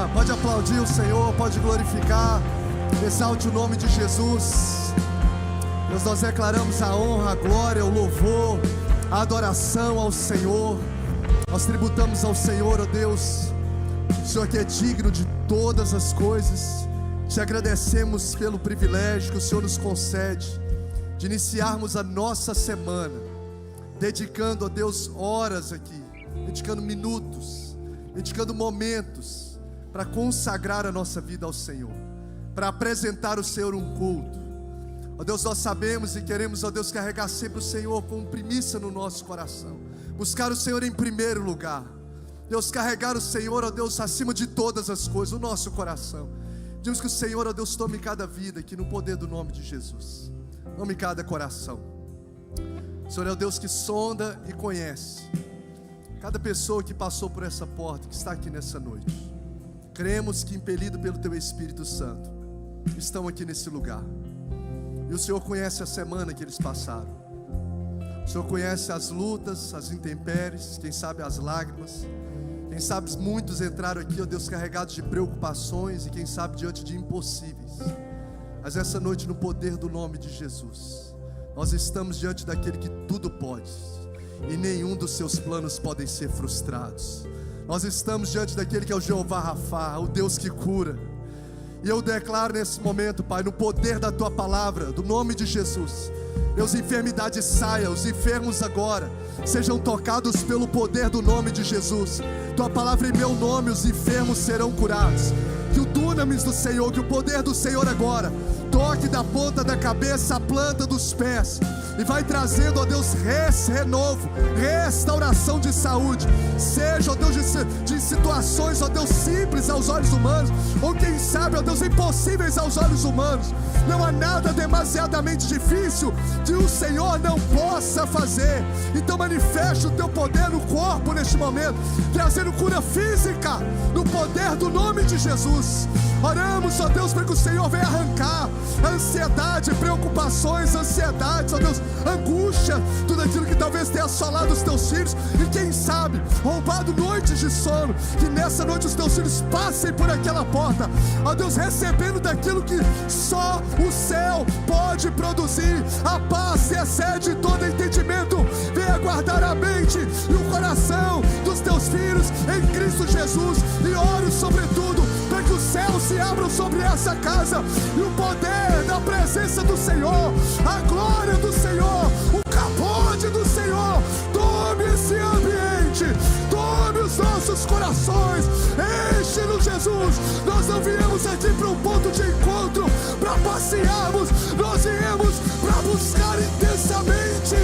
Pode aplaudir o Senhor, pode glorificar, exalte o nome de Jesus. Deus, nós declaramos a honra, a glória, o louvor, a adoração ao Senhor. Nós tributamos ao Senhor, ó Deus, o Senhor que é digno de todas as coisas. Te agradecemos pelo privilégio que o Senhor nos concede de iniciarmos a nossa semana, dedicando, ó Deus, horas aqui, dedicando minutos, dedicando momentos para consagrar a nossa vida ao Senhor, para apresentar o Senhor um culto. Ó Deus, nós sabemos e queremos, ó Deus, carregar sempre o Senhor como primícia no nosso coração, buscar o Senhor em primeiro lugar. Deus, carregar o Senhor, ó Deus, acima de todas as coisas, o nosso coração. Pedimos que o Senhor, ó Deus, tome cada vida aqui no poder do nome de Jesus. Tome cada coração. O Senhor é o Deus que sonda e conhece cada pessoa que passou por essa porta, que está aqui nessa noite. Cremos que, impelido pelo Teu Espírito Santo, estão aqui nesse lugar. E o Senhor conhece a semana que eles passaram. O Senhor conhece as lutas, as intempéries, quem sabe as lágrimas. Quem sabe muitos entraram aqui, ó Deus, carregados de preocupações e quem sabe diante de impossíveis. Mas essa noite, no poder do nome de Jesus, nós estamos diante daquele que tudo pode, e nenhum dos seus planos podem ser frustrados. Nós estamos diante daquele que é o Jeová Rafá, o Deus que cura. E eu declaro nesse momento, Pai, no poder da Tua palavra, do nome de Jesus, Deus, enfermidade saia, os enfermos agora sejam tocados pelo poder do nome de Jesus. Tua palavra em meu nome, os enfermos serão curados. Que o dunamis do Senhor, que o poder do Senhor agora toque da ponta da cabeça à planta dos pés, e vai trazendo, ó Deus, renovo, restauração de saúde. Seja, ó Deus, de situações, ó Deus, simples aos olhos humanos, ou quem sabe, ó Deus, impossíveis aos olhos humanos. Não há nada demasiadamente difícil que o Senhor não possa fazer. Então manifeste o Teu poder no corpo neste momento, trazendo cura física no poder do nome de Jesus. Oramos, ó Deus, para que o Senhor venha arrancar ansiedade, preocupações, ansiedades, ó Deus, angústia, tudo aquilo que talvez tenha assolado os Teus filhos, e quem sabe, roubado noites de sono, que nessa noite os Teus filhos passem por aquela porta, ó Deus, recebendo daquilo que só o céu pode produzir, a paz que excede todo entendimento. Venha guardar a mente e o coração dos Teus filhos em Cristo Jesus, e oro sobretudo para que os céus se abram sobre essa casa, e o poder da presença do Senhor, a glória do Senhor, o capote do Senhor tome esse ambiente, tome os nossos corações, enche-nos, Jesus. Nós não viemos aqui para um ponto de encontro para passearmos, nós viemos para buscar intensamente,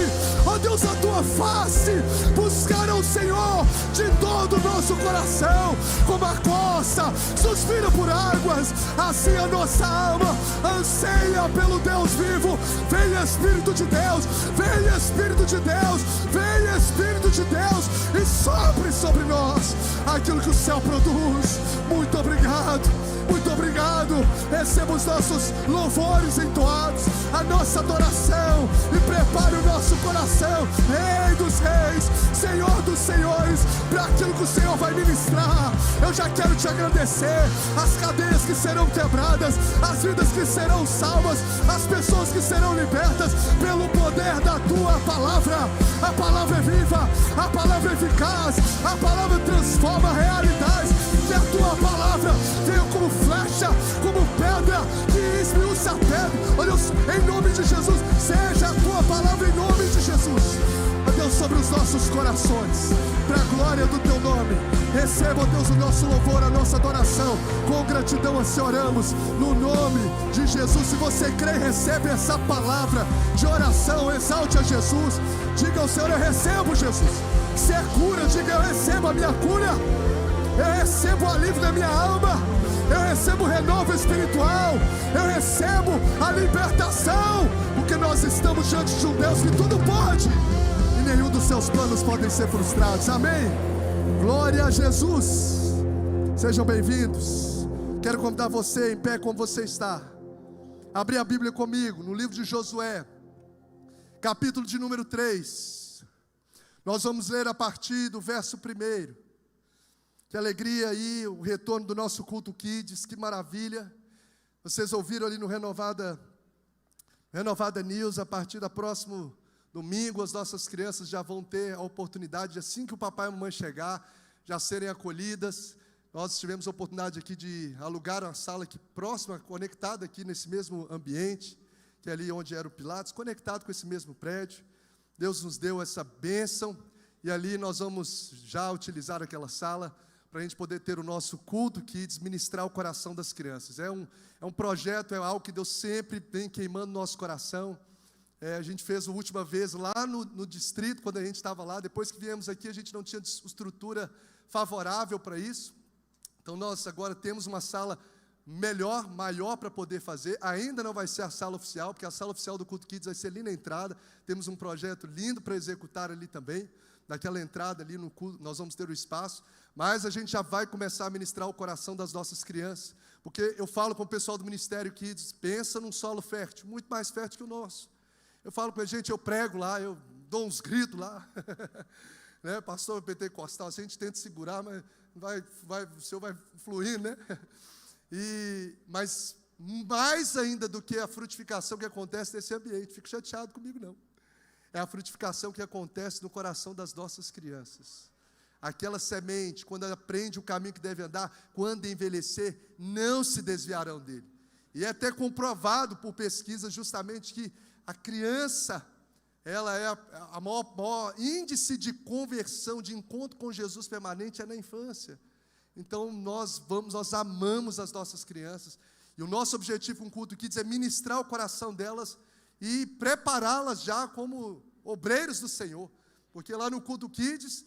ó Deus, a Tua face, buscar ao Senhor de todo o nosso coração, como a costa suspira por águas, assim a nossa alma anseia pelo Deus vivo. Vem Espírito de Deus, vem Espírito de Deus, vem Espírito de Deus, e sopre sobre nós aquilo que o céu produz. Muito obrigado, muito obrigado. Receba os nossos louvores entoados, a nossa adoração, e prepare o nosso coração, Rei dos Reis, Senhor dos Senhores, para aquilo que o Senhor vai ministrar. Eu já quero Te agradecer, as cadeias que serão quebradas, as vidas que serão salvas, as pessoas que serão libertas pelo poder da Tua palavra. A palavra é viva, a palavra é eficaz, a palavra transforma realidades. Que a Tua palavra venha como flecha, como pedra que esmiuça a pedra. Ó Deus, em nome de Jesus, seja a Tua palavra em nome de Jesus. Ó Deus, sobre os nossos corações, para a glória do Teu nome. Receba, ó Deus, o nosso louvor, a nossa adoração. Com gratidão assim oramos, no nome de Jesus. Se você crê, recebe essa palavra de oração, exalte a Jesus. Diga ao Senhor: eu recebo, Jesus. Se é cura, diga: eu recebo a minha cura. Eu recebo o alívio da minha alma, eu recebo o renovo espiritual, eu recebo a libertação, porque nós estamos diante de um Deus que tudo pode, e nenhum dos seus planos podem ser frustrados. Amém? Glória a Jesus. Sejam bem-vindos. Quero convidar você em pé como você está, abrir a Bíblia comigo no livro de Josué, capítulo de número 3. Nós vamos ler a partir do verso 1. Que alegria aí, o retorno do nosso culto Kids, que maravilha. Vocês ouviram ali no Renovada News, a partir do próximo domingo, as nossas crianças já vão ter a oportunidade, assim que o papai e a mamãe chegar, já serem acolhidas. Nós tivemos a oportunidade aqui de alugar uma sala aqui próxima, conectada aqui nesse mesmo ambiente, que é ali onde era o Pilatos, conectado com esse mesmo prédio. Deus nos deu essa bênção, e ali nós vamos já utilizar aquela sala, para a gente poder ter o nosso culto Kids, ministrar o coração das crianças. É um projeto, é algo que Deus sempre vem queimando no nosso coração. A gente fez a última vez lá no distrito, quando a gente estava lá. Depois que viemos aqui, a gente não tinha estrutura favorável para isso. Então nós agora temos uma sala maior para poder fazer. Ainda não vai ser a sala oficial, porque a sala oficial do culto Kids vai ser ali na entrada. Temos um projeto lindo para executar ali também. Naquela entrada ali no culto, nós vamos ter o espaço, mas a gente já vai começar a ministrar o coração das nossas crianças, porque eu falo com o pessoal do Ministério Kids, pensa num solo fértil, muito mais fértil que o nosso. Eu falo com a gente, eu prego lá, eu dou uns gritos lá, né? Pastor pentecostal, a gente tenta segurar, mas o Senhor vai fluir, né? Mas mais ainda do que a frutificação que acontece nesse ambiente, fique chateado comigo não. É a frutificação que acontece no coração das nossas crianças. Aquela semente, quando ela aprende o caminho que deve andar, quando envelhecer, não se desviarão dele. E é até comprovado por pesquisas justamente que a criança, ela é a maior índice de conversão, de encontro com Jesus permanente é na infância. Então nós amamos as nossas crianças. E o nosso objetivo com o culto Kids é ministrar o coração delas e prepará-las já como obreiros do Senhor, porque lá no culto Kids,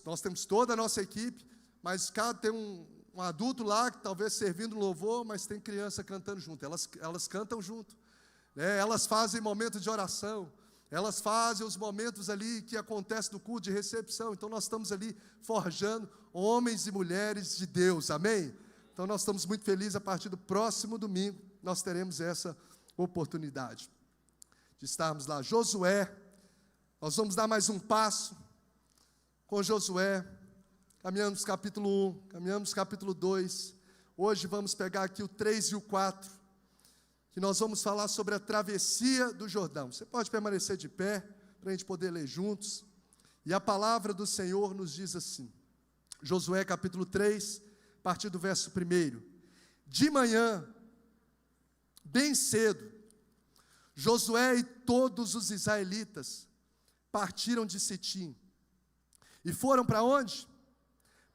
nós temos toda a nossa equipe, mas tem um adulto lá, que talvez servindo louvor, mas tem criança cantando junto, elas cantam junto, né? Elas fazem momentos de oração, elas fazem os momentos ali que acontecem no culto de recepção, então nós estamos ali forjando homens e mulheres de Deus, amém? Então nós estamos muito felizes, a partir do próximo domingo, nós teremos essa oportunidade de estarmos lá. Josué, nós vamos dar mais um passo com Josué, caminhamos capítulo 1, caminhamos capítulo 2, hoje vamos pegar aqui o 3 e o 4, que nós vamos falar sobre a travessia do Jordão. Você pode permanecer de pé, para a gente poder ler juntos, e a palavra do Senhor nos diz assim, Josué capítulo 3, a partir do verso 1, de manhã, bem cedo, Josué e todos os israelitas partiram de Sitim e foram para onde?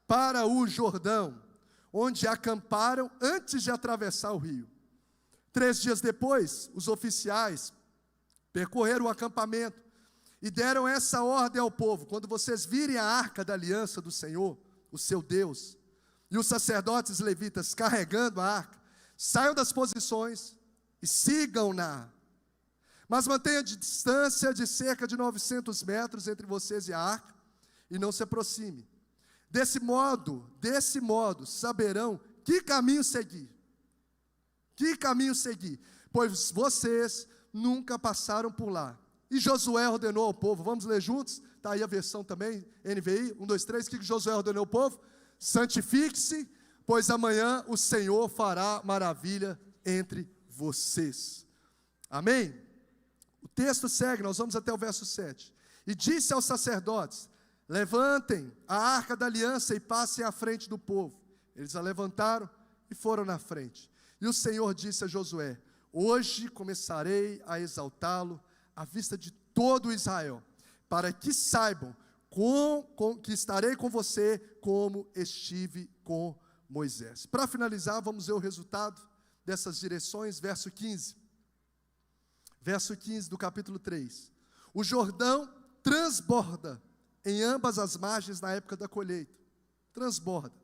Para o Jordão, onde acamparam antes de atravessar o rio. 3 dias depois, os oficiais percorreram o acampamento e deram essa ordem ao povo: quando vocês virem a arca da aliança do Senhor, o seu Deus, e os sacerdotes levitas carregando a arca, saiam das posições e sigam-na. Mas mantenha a distância de cerca de 900 metros entre vocês e a arca, e não se aproxime. Desse modo, saberão que caminho seguir. Que caminho seguir, pois vocês nunca passaram por lá. E Josué ordenou ao povo, vamos ler juntos? Está aí a versão também, NVI, 1, 2, 3, o que Josué ordenou ao povo? Santifique-se, pois amanhã o Senhor fará maravilha entre vocês. Amém? O texto segue, nós vamos até o verso 7. E disse aos sacerdotes: levantem a arca da aliança e passem à frente do povo. Eles a levantaram e foram na frente. E o Senhor disse a Josué: hoje começarei a exaltá-lo à vista de todo Israel, para que saibam que estarei com você como estive com Moisés. Para finalizar, vamos ver o resultado dessas direções, verso 15. Verso 15 do capítulo 3. O Jordão transborda em ambas as margens na época da colheita. Transborda.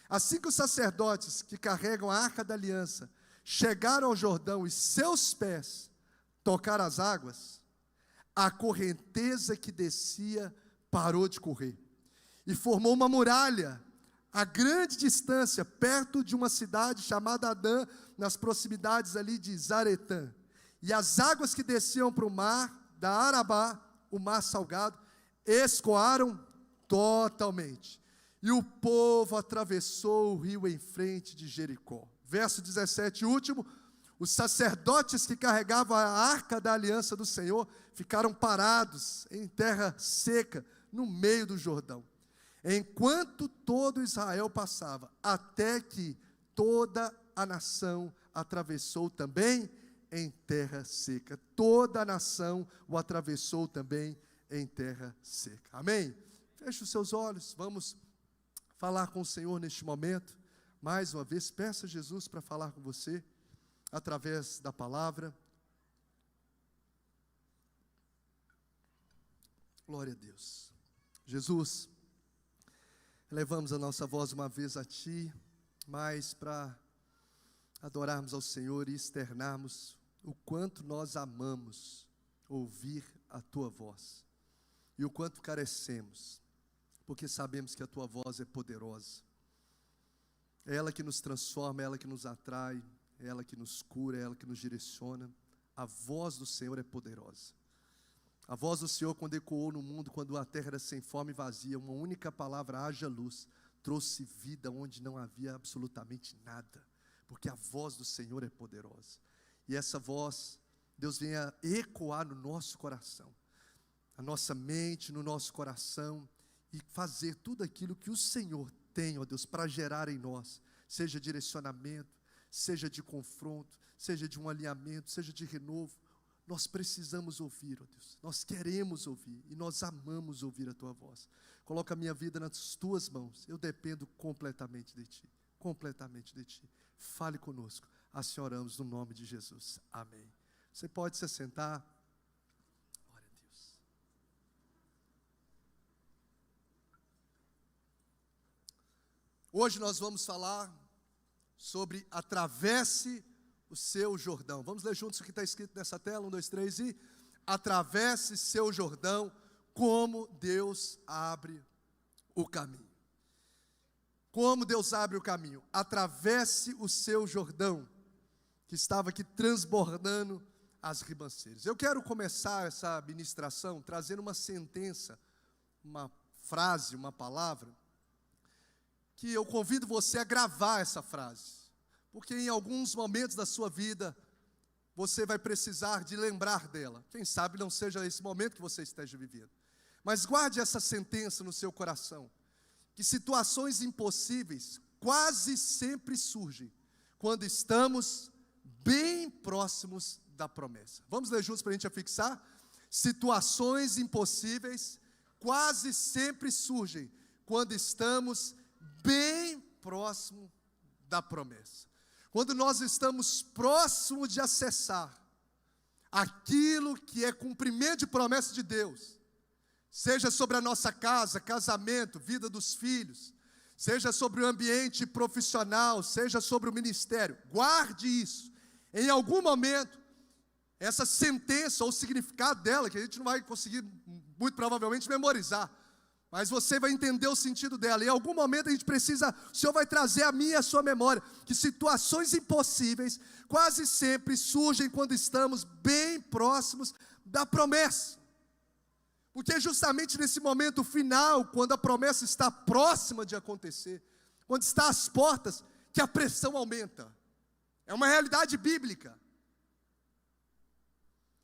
Assim que os sacerdotes que carregam a arca da aliança chegaram ao Jordão e seus pés tocaram as águas, a correnteza que descia parou de correr e formou uma muralha a grande distância, perto de uma cidade chamada Adã, nas proximidades ali de Zaretã. E as águas que desciam para o mar da Arabá, o mar salgado, escoaram totalmente. E o povo atravessou o rio em frente de Jericó. Verso 17, último. Os sacerdotes que carregavam a arca da aliança do Senhor ficaram parados em terra seca, no meio do Jordão, enquanto todo Israel passava, até que toda a nação atravessou também em terra seca. Toda a nação o atravessou também em terra seca. Amém? Feche os seus olhos, vamos falar com o Senhor neste momento. Mais uma vez, peça a Jesus para falar com você, através da palavra. Glória a Deus. Jesus, elevamos a nossa voz uma vez a Ti, mas para adorarmos ao Senhor e externarmos o quanto nós amamos ouvir a Tua voz, e o quanto carecemos, porque sabemos que a Tua voz é poderosa. É ela que nos transforma, é ela que nos atrai, é ela que nos cura, é ela que nos direciona. A voz do Senhor é poderosa. A voz do Senhor, quando ecoou no mundo, quando a terra era sem forma e vazia, uma única palavra, haja luz, trouxe vida onde não havia absolutamente nada, porque a voz do Senhor é poderosa. E essa voz, Deus venha ecoar no nosso coração, na nossa mente, no nosso coração, e fazer tudo aquilo que o Senhor tem, ó Deus, para gerar em nós, seja direcionamento, seja de confronto, seja de um alinhamento, seja de renovo. Nós precisamos ouvir, ó Deus, nós queremos ouvir, e nós amamos ouvir a Tua voz. Coloca a minha vida nas Tuas mãos, eu dependo completamente de Ti, completamente de Ti. Fale conosco, assim oramos no nome de Jesus, amém. Você pode se sentar. Glória a Deus. Hoje nós vamos falar sobre atravesse o seu Jordão. Vamos ler juntos o que está escrito nessa tela, 1, 2, 3, e atravesse seu Jordão, como Deus abre o caminho. Como Deus abre o caminho? Atravesse o seu Jordão, que estava aqui transbordando as ribanceiras. Eu quero começar essa ministração trazendo uma sentença, uma frase, uma palavra, que eu convido você a gravar essa frase, porque em alguns momentos da sua vida, você vai precisar de lembrar dela. Quem sabe não seja esse momento que você esteja vivendo, mas guarde essa sentença no seu coração, que situações impossíveis quase sempre surgem quando estamos bem próximos da promessa. Vamos ler juntos para a gente afixar? Situações impossíveis quase sempre surgem quando estamos bem próximo da promessa. Quando nós estamos próximos de acessar aquilo que é cumprimento de promessa de Deus, seja sobre a nossa casa, casamento, vida dos filhos, seja sobre o ambiente profissional, seja sobre o ministério, guarde isso. Em algum momento, essa sentença ou o significado dela, que a gente não vai conseguir muito provavelmente memorizar, mas você vai entender o sentido dela. Em algum momento a gente precisa, o Senhor vai trazer a minha e a sua memória, que situações impossíveis quase sempre surgem quando estamos bem próximos da promessa. Porque é justamente nesse momento final, quando a promessa está próxima de acontecer, quando está às portas, que a pressão aumenta. É uma realidade bíblica.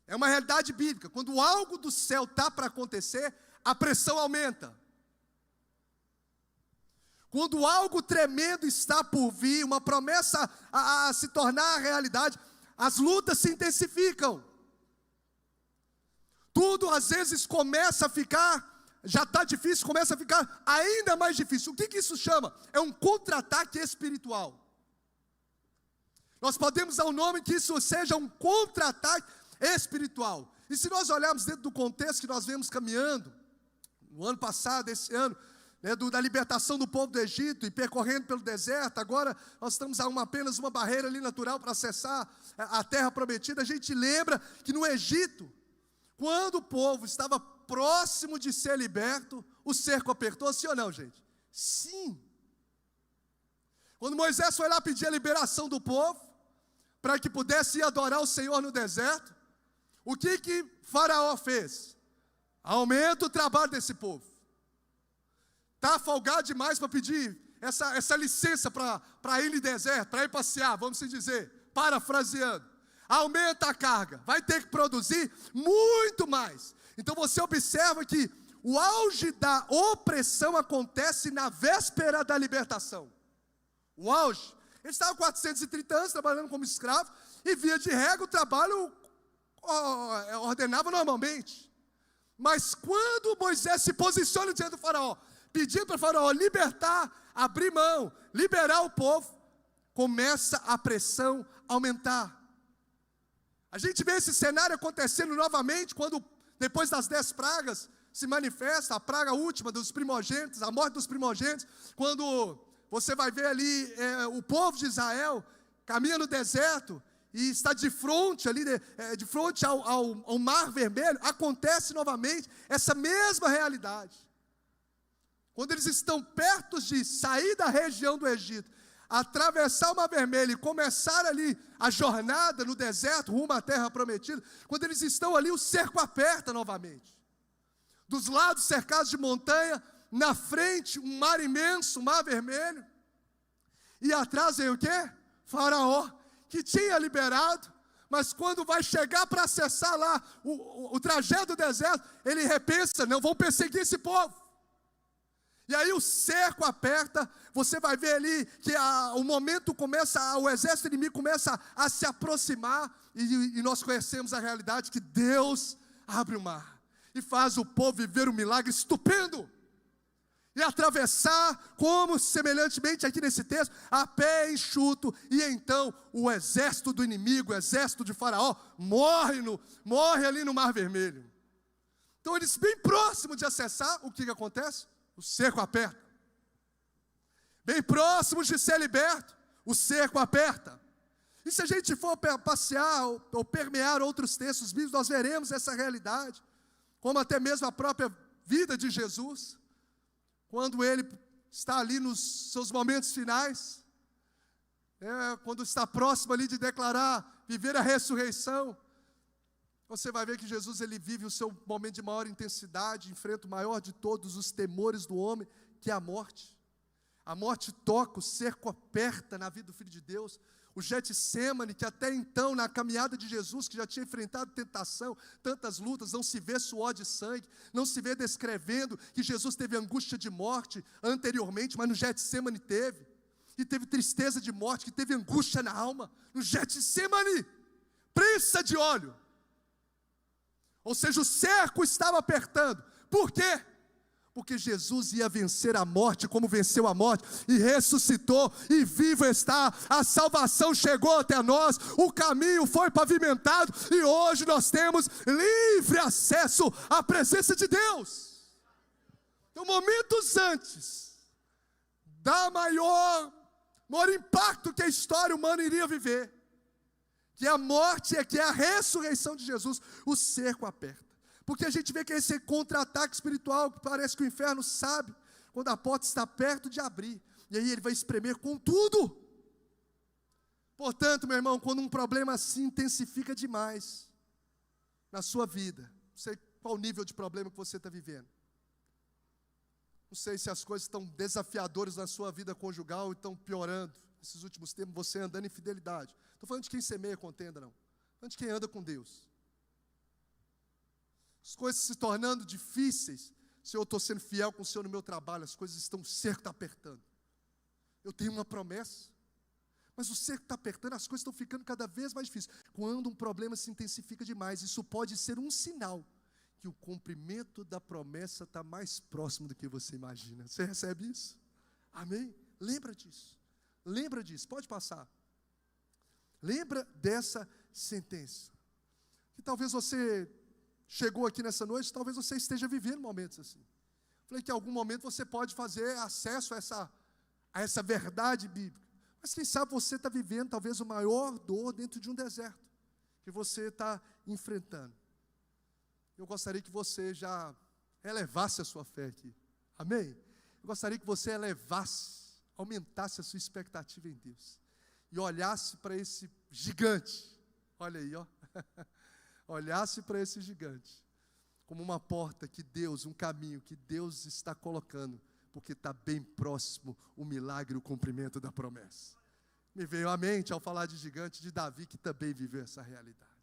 É uma realidade bíblica. Quando algo do céu está para acontecer, a pressão aumenta. Quando algo tremendo está por vir, uma promessa a se tornar realidade, as lutas se intensificam. Tudo às vezes começa a ficar, já está difícil, começa a ficar ainda mais difícil. O que isso chama? É um contra-ataque espiritual. Nós podemos dar o nome que isso seja um contra-ataque espiritual. E se nós olharmos dentro do contexto que nós vemos caminhando, no ano passado, esse ano, da libertação do povo do Egito e percorrendo pelo deserto, agora nós estamos a apenas uma barreira ali natural para acessar a terra prometida. A gente lembra que no Egito, quando o povo estava próximo de ser liberto, o cerco apertou, sim ou não, gente? Sim. Quando Moisés foi lá pedir a liberação do povo, para que pudesse ir adorar o Senhor no deserto, o que Faraó fez? Aumenta o trabalho desse povo. Está folgado demais para pedir essa licença para ir no deserto, para ir passear, vamos assim dizer, parafraseando. Aumenta a carga, vai ter que produzir muito mais. Então você observa que o auge da opressão acontece na véspera da libertação. O auge. Ele estava 430 anos trabalhando como escravo, e via de regra o trabalho ordenava normalmente. Mas quando Moisés se posiciona diante do faraó, pedindo para o faraó libertar, abrir mão, liberar o povo, começa a pressão a aumentar. A gente vê esse cenário acontecendo novamente, quando depois das 10 pragas, se manifesta a praga última dos primogênitos, a morte dos primogênitos, quando você vai ver ali o povo de Israel caminha no deserto, e está de frente ali, de frente ao Mar Vermelho, acontece novamente essa mesma realidade. Quando eles estão perto de sair da região do Egito, atravessar o Mar Vermelho e começar ali a jornada no deserto, rumo à terra prometida, quando eles estão ali, o cerco aperta novamente. Dos lados cercados de montanha, na frente um mar imenso, um Mar Vermelho, e atrás vem o quê? Faraó, que tinha liberado, mas quando vai chegar para acessar lá o trajeto do deserto, ele repensa, não, vão perseguir esse povo. E aí o cerco aperta, você vai ver ali que o momento começa, o exército inimigo começa a se aproximar, e nós conhecemos a realidade que Deus abre o mar, e faz o povo viver um milagre estupendo, e atravessar, como semelhantemente aqui nesse texto, a pé enxuto, e então o exército do inimigo, o exército de Faraó, morre ali no Mar Vermelho. Então eles bem próximos de acessar, o que acontece? O cerco aperta. Bem próximos de ser liberto, o cerco aperta. E se a gente for passear ou permear outros textos bíblicos, nós veremos essa realidade, como até mesmo a própria vida de Jesus, quando ele está ali nos seus momentos finais, quando está próximo ali de declarar, viver a ressurreição, você vai ver que Jesus ele vive o seu momento de maior intensidade, enfrenta o maior de todos os temores do homem, que é a morte. A morte toca, o cerco aperta na vida do Filho de Deus. O Getsêmani, que até então, na caminhada de Jesus, que já tinha enfrentado tentação, tantas lutas, não se vê suor de sangue, não se vê descrevendo que Jesus teve angústia de morte anteriormente, mas no Getsêmani teve. E teve tristeza de morte, que teve angústia na alma. No Getsêmani, prensa de óleo. Ou seja, o cerco estava apertando. Por quê? Porque Jesus ia vencer a morte como venceu a morte, e ressuscitou, e vivo está, a salvação chegou até nós, o caminho foi pavimentado, e hoje nós temos livre acesso à presença de Deus. Então, momentos antes da maior impacto que a história humana iria viver, que é a morte, que é a ressurreição de Jesus, o cerco aperta. Porque a gente vê que esse contra-ataque espiritual, que parece que o inferno sabe, quando a porta está perto de abrir, e aí ele vai espremer com tudo. Portanto, meu irmão, quando um problema assim intensifica demais na sua vida, não sei qual o nível de problema que você está vivendo, não sei se as coisas estão desafiadoras na sua vida conjugal e estão piorando, nesses últimos tempos, você andando em fidelidade. Estou falando de quem semeia contenda, não. Estou falando de quem anda com Deus. As coisas se tornando difíceis. Senhor, eu estou sendo fiel com o Senhor no meu trabalho, as coisas estão, o cerco está apertando. Eu tenho uma promessa, mas o cerco está apertando, as coisas estão ficando cada vez mais difíceis. Quando um problema se intensifica demais, isso pode ser um sinal que o cumprimento da promessa está mais próximo do que você imagina. Você recebe isso? Amém? Lembra disso. Lembra disso, pode passar. Lembra dessa sentença. Que talvez você chegou aqui nessa noite, talvez você esteja vivendo momentos assim. Falei que em algum momento você pode fazer acesso a essa verdade bíblica. Mas quem sabe você está vivendo talvez o maior dor dentro de um deserto que você está enfrentando. Eu gostaria que você já elevasse a sua fé aqui. Amém? Eu gostaria que você aumentasse a sua expectativa em Deus. E olhasse para esse gigante. Olha aí, ó. Olhasse para esse gigante como uma porta que Deus, um caminho que Deus está colocando porque está bem próximo o milagre e o cumprimento da promessa. Me veio à mente, ao falar de gigante, de Davi, que também viveu essa realidade.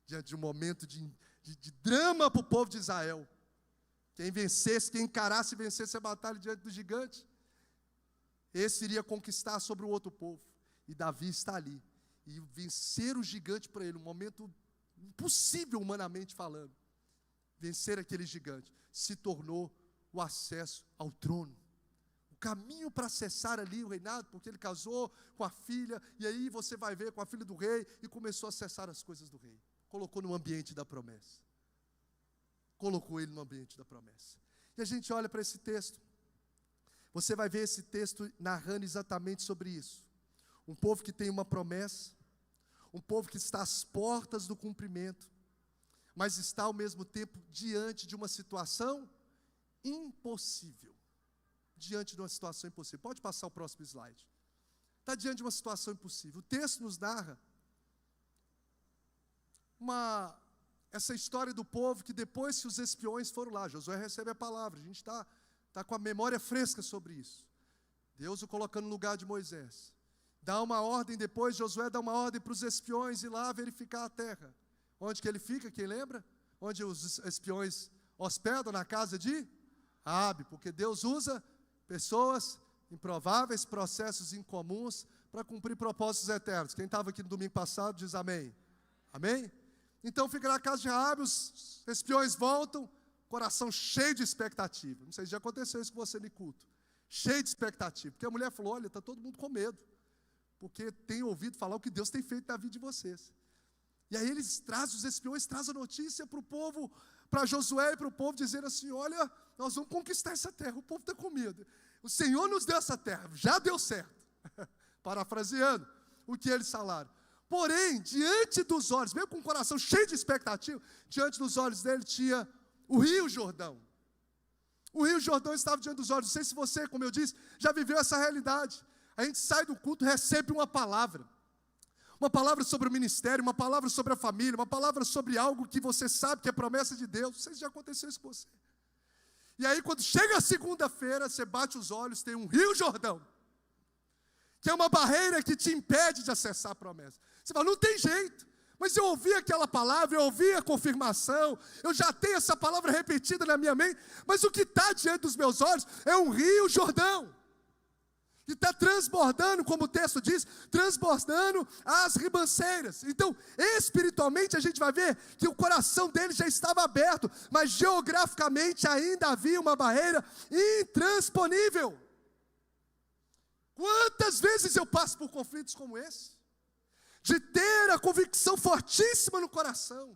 Diante de um momento de drama para o povo de Israel. Quem vencesse, quem encarasse e vencesse a batalha diante do gigante, esse iria conquistar sobre o outro povo. E Davi está ali. E vencer o gigante para ele, um momento impossível humanamente falando. Vencer aquele gigante se tornou o acesso ao trono. O caminho para acessar ali o reinado, porque ele casou com a filha, e aí você vai ver com a filha do rei, e começou a acessar as coisas do rei. Colocou no ambiente da promessa. Colocou ele no ambiente da promessa. E a gente olha para esse texto. Você vai ver esse texto narrando exatamente sobre isso. Um povo que tem uma promessa, um povo que está às portas do cumprimento, mas está ao mesmo tempo diante de uma situação impossível. Diante de uma situação impossível. Pode passar o próximo slide. Está diante de uma situação impossível. O texto nos narra essa história do povo que depois que os espiões foram lá, Josué recebe a palavra, a gente está com a memória fresca sobre isso. Deus o colocando no lugar de Moisés. Dá uma ordem depois, Josué dá uma ordem para os espiões ir lá verificar a terra. Onde que ele fica, quem lembra? Onde os espiões hospedam, na casa de Raabe, porque Deus usa pessoas improváveis, processos incomuns, para cumprir propósitos eternos. Quem estava aqui no domingo passado diz amém. Amém? Então fica na casa de Raabe, os espiões voltam, coração cheio de expectativa. Não sei se já aconteceu isso com você no culto. Cheio de expectativa. Porque a mulher falou, olha, está todo mundo com medo. Porque tem ouvido falar o que Deus tem feito na vida de vocês. E aí os espiões trazem a notícia para o povo, para Josué e para o povo, dizendo assim, olha, nós vamos conquistar essa terra, o povo está com medo. O Senhor nos deu essa terra, já deu certo. Parafraseando o que eles falaram. Porém, diante dos olhos, mesmo com o coração cheio de expectativa, diante dos olhos dele tinha o Rio Jordão. O Rio Jordão estava diante dos olhos. Não sei se você, como eu disse, já viveu essa realidade. A gente sai do culto, recebe uma palavra sobre o ministério, uma palavra sobre a família, uma palavra sobre algo que você sabe que é promessa de Deus. Não sei se já aconteceu isso com você. E aí quando chega a segunda-feira, você bate os olhos, tem um Rio Jordão, que é uma barreira que te impede de acessar a promessa. Você fala, não tem jeito, mas eu ouvi aquela palavra, eu ouvi a confirmação, eu já tenho essa palavra repetida na minha mente, mas o que está diante dos meus olhos é um Rio Jordão, que está transbordando, como o texto diz, transbordando as ribanceiras. Então, espiritualmente, a gente vai ver que o coração dele já estava aberto, mas geograficamente ainda havia uma barreira intransponível. Quantas vezes eu passo por conflitos como esse? De ter a convicção fortíssima no coração,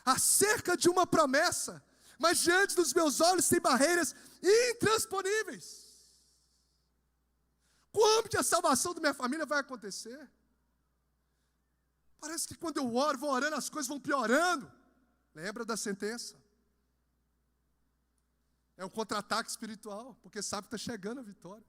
acerca de uma promessa, mas diante dos meus olhos tem barreiras intransponíveis. Como que a salvação da minha família vai acontecer? Parece que quando eu oro, vou orando, as coisas vão piorando. Lembra da sentença? É um contra-ataque espiritual, porque sabe que está chegando a vitória.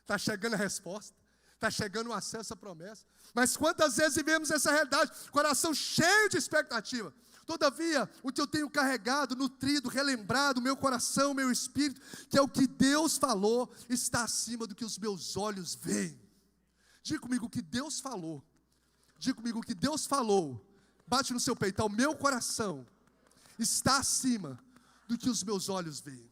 Está chegando a resposta, está chegando o acesso à promessa. Mas quantas vezes vivemos essa realidade, coração cheio de expectativa. Todavia, o que eu tenho carregado, nutrido, relembrado, meu coração, meu espírito, que é o que Deus falou, está acima do que os meus olhos veem. Diga comigo o que Deus falou. Diga comigo o que Deus falou. Bate no seu peito, o meu coração está acima do que os meus olhos veem.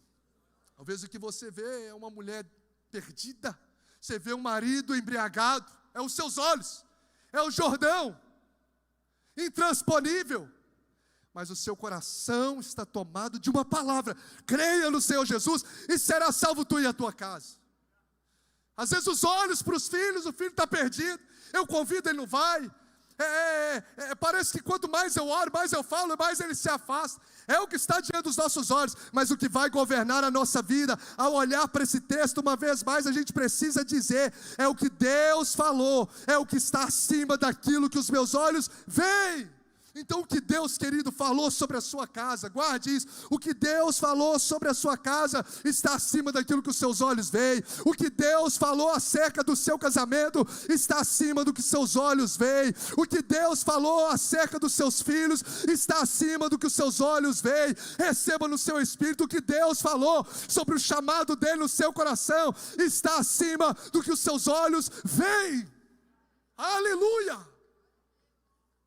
Talvez o que você vê é uma mulher perdida. Você vê um marido embriagado, é os seus olhos, é o Jordão, intransponível, mas o seu coração está tomado de uma palavra, creia no Senhor Jesus, e será salvo tu e a tua casa. Às vezes os olhos para os filhos, o filho está perdido, eu convido, ele não vai, parece que quanto mais eu oro, mais eu falo, mais ele se afasta. É o que está diante dos nossos olhos, mas o que vai governar a nossa vida, ao olhar para esse texto, uma vez mais a gente precisa dizer, é o que Deus falou, é o que está acima daquilo que os meus olhos veem. Então o que Deus, querido, falou sobre a sua casa, guarde isso, o que Deus falou sobre a sua casa está acima daquilo que os seus olhos veem. O que Deus falou acerca do seu casamento está acima do que seus olhos veem. O que Deus falou acerca dos seus filhos está acima do que os seus olhos veem. Receba no seu espírito o que Deus falou sobre o chamado dele no seu coração está acima do que os seus olhos veem. Aleluia!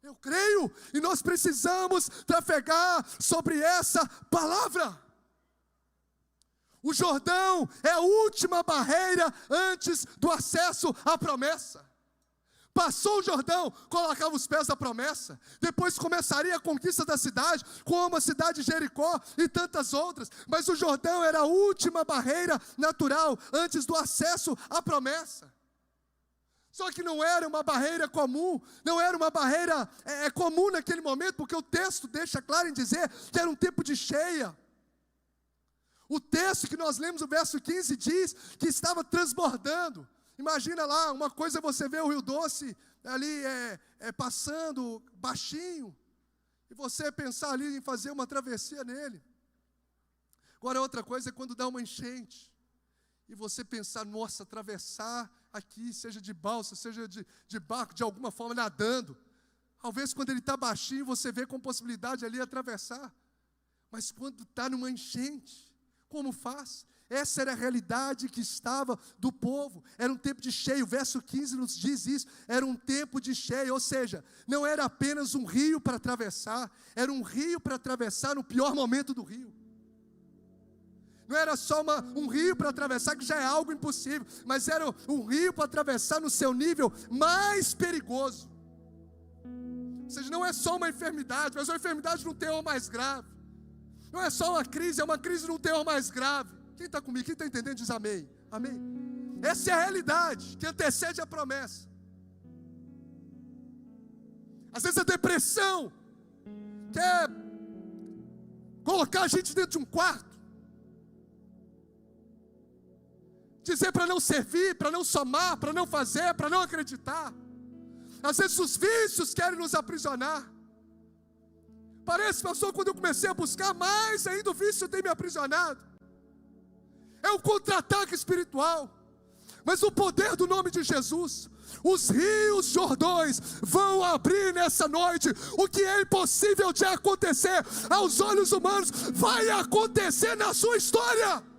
Eu creio, e nós precisamos trafegar sobre essa palavra. O Jordão é a última barreira antes do acesso à promessa. Passou o Jordão, colocava os pés na promessa. Depois começaria a conquista da cidade, como a cidade de Jericó e tantas outras. Mas o Jordão era a última barreira natural antes do acesso à promessa. Só que não era uma barreira comum, não era uma barreira comum naquele momento, porque o texto deixa claro em dizer que era um tempo de cheia. O texto que nós lemos, o verso 15, diz que estava transbordando. Imagina lá, uma coisa é você ver o Rio Doce ali passando baixinho, e você pensar ali em fazer uma travessia nele. Agora outra coisa é quando dá uma enchente, e você pensar, nossa, atravessar aqui, seja de balsa, seja de barco, de alguma forma nadando. Talvez quando ele está baixinho, você vê com possibilidade ali atravessar. Mas quando está numa enchente, como faz? Essa era a realidade que estava do povo. Era um tempo de cheio, o verso 15 nos diz isso. Era um tempo de cheio, ou seja, não era apenas um rio para atravessar, era um rio para atravessar no pior momento do rio. Não era só um rio para atravessar, que já é algo impossível, mas era um rio para atravessar no seu nível mais perigoso. Ou seja, não é só uma enfermidade, mas uma enfermidade num teor mais grave. Não é só uma crise, é uma crise num teor mais grave. Quem está comigo? Quem está entendendo diz amém. Amém. Essa é a realidade que antecede a promessa. Às vezes a depressão quer colocar a gente dentro de um quarto, dizer para não servir, para não somar, para não fazer, para não acreditar. Às vezes os vícios querem nos aprisionar. Parece, pastor, quando eu comecei a buscar, mais ainda o vício tem me aprisionado. É um contra-ataque espiritual. Mas o poder do nome de Jesus, os rios Jordões vão abrir nessa noite. O que é impossível de acontecer aos olhos humanos, vai acontecer na sua história.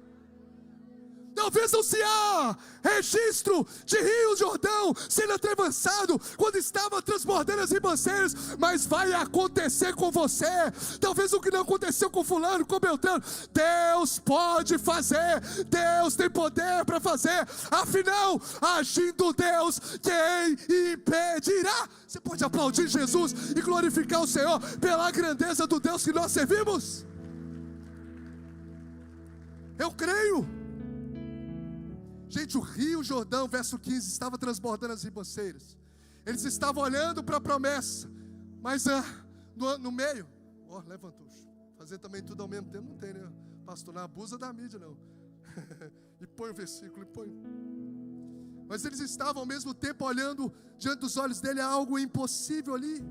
Talvez não se há registro de Rio Jordão sendo atravessado quando estava transbordando as ribanceiras, mas vai acontecer com você. Talvez o que não aconteceu com fulano, com Beltrano, Deus pode fazer, Deus tem poder para fazer. Afinal, agindo Deus, quem impedirá? Você pode aplaudir Jesus e glorificar o Senhor pela grandeza do Deus que nós servimos? Eu creio. Gente, o rio Jordão, verso 15, estava transbordando as ribanceiras. Eles estavam olhando para a promessa, mas no meio, levantou, fazer também tudo ao mesmo tempo, não tem, né? Pastor, não abusa da mídia, não. E põe o versículo, Mas eles estavam ao mesmo tempo olhando diante dos olhos dele algo impossível ali.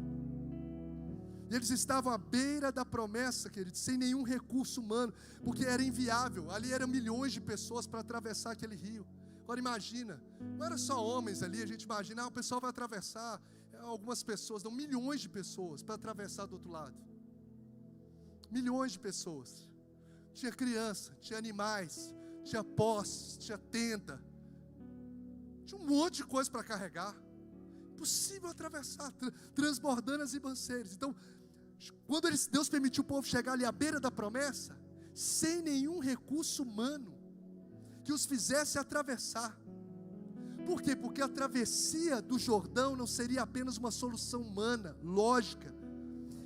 E eles estavam à beira da promessa, queridos, sem nenhum recurso humano, porque era inviável. Ali eram milhões de pessoas para atravessar aquele rio. Agora imagina, não era só homens ali, a gente imagina, o pessoal vai atravessar, algumas pessoas, não, milhões de pessoas para atravessar do outro lado. Milhões de pessoas. Tinha criança, tinha animais, tinha postes, tinha tenda, tinha um monte de coisa para carregar. Impossível atravessar, transbordando as ribanceiras. Então, quando Deus permitiu o povo chegar ali à beira da promessa, sem nenhum recurso humano que os fizesse atravessar. Por quê? Porque a travessia do Jordão não seria apenas uma solução humana, lógica.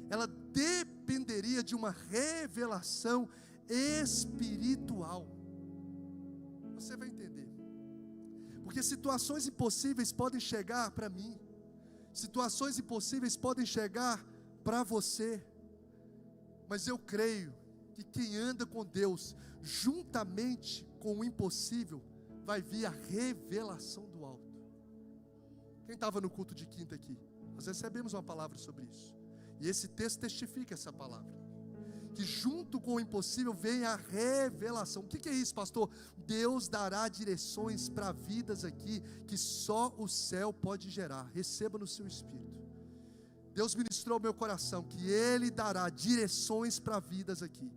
Ela dependeria de uma revelação espiritual. Você vai entender. Porque situações impossíveis podem chegar para mim. Situações impossíveis podem chegar para você. Mas eu creio que quem anda com Deus, juntamente com o impossível, vai vir a revelação do alto. Quem estava no culto de quinta aqui? Nós recebemos uma palavra sobre isso. E esse texto testifica essa palavra. Que junto com o impossível vem a revelação. O que é isso, pastor? Deus dará direções para vidas aqui que só o céu pode gerar. Receba no seu espírito. Deus ministrou ao meu coração que Ele dará direções para vidas aqui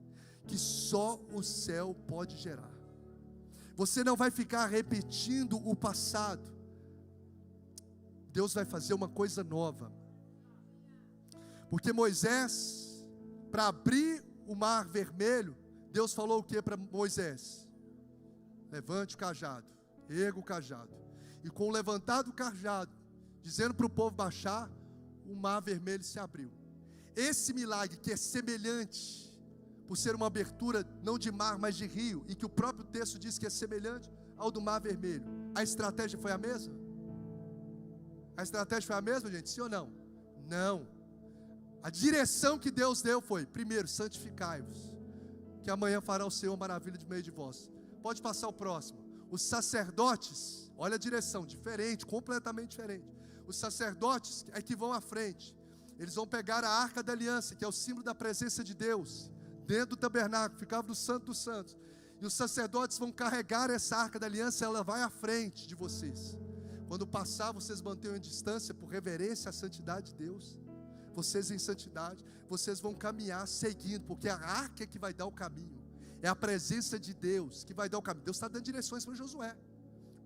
que só o céu pode gerar. Você não vai ficar repetindo o passado. Deus vai fazer uma coisa nova. Porque Moisés, para abrir o mar vermelho, Deus falou o que para Moisés? Levante o cajado, erga o cajado. E com o levantado cajado, dizendo para o povo baixar, o mar vermelho se abriu. Esse milagre que é semelhante, por ser uma abertura não de mar, mas de rio, e que o próprio texto diz que é semelhante ao do mar vermelho. A estratégia foi a mesma? A estratégia foi a mesma, gente? Sim ou não? Não. A direção que Deus deu foi: primeiro, santificai-vos, que amanhã fará o Senhor maravilha de meio de vós. Pode passar o próximo. Os sacerdotes, olha a direção, diferente, completamente diferente. Os sacerdotes é que vão à frente. Eles vão pegar a arca da aliança, que é o símbolo da presença de Deus, dentro do tabernáculo, ficava no Santo dos Santos. E os sacerdotes vão carregar essa arca da aliança, ela vai à frente de vocês. Quando passar, vocês mantenham a distância por reverência à santidade de Deus. Vocês em santidade, vocês vão caminhar seguindo, porque a arca é que vai dar o caminho. É a presença de Deus que vai dar o caminho. Deus está dando direções para Josué.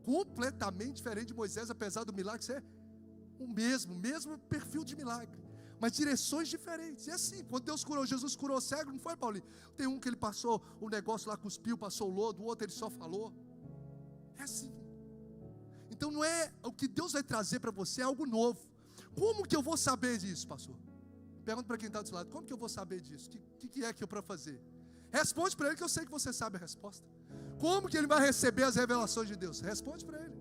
Completamente diferente de Moisés, apesar do milagre ser o mesmo perfil de milagre, mas direções diferentes. E assim, quando Deus curou, Jesus curou o cego, não foi, Paulinho? Tem um que ele passou um negócio lá, cuspiu, passou o lodo, o outro ele só falou. É assim. Então não é o que Deus vai trazer para você, é algo novo. Como que eu vou saber disso, pastor? Pergunta para quem está do seu lado: como que eu vou saber disso? O que é que eu para fazer? Responde para ele, que eu sei que você sabe a resposta. Como que ele vai receber as revelações de Deus? Responde para ele.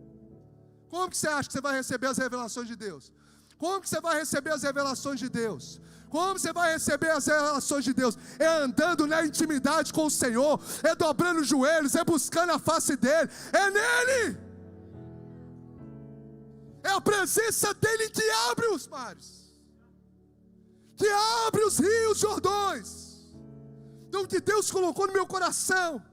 Como que você acha que você vai receber as revelações de Deus? Como que você vai receber as revelações de Deus? Como você vai receber as revelações de Deus? É andando na intimidade com o Senhor, é dobrando os joelhos, é buscando a face dEle, é nele. É a presença dEle que abre os mares, que abre os rios, Jordões. Então o que Deus colocou no meu coração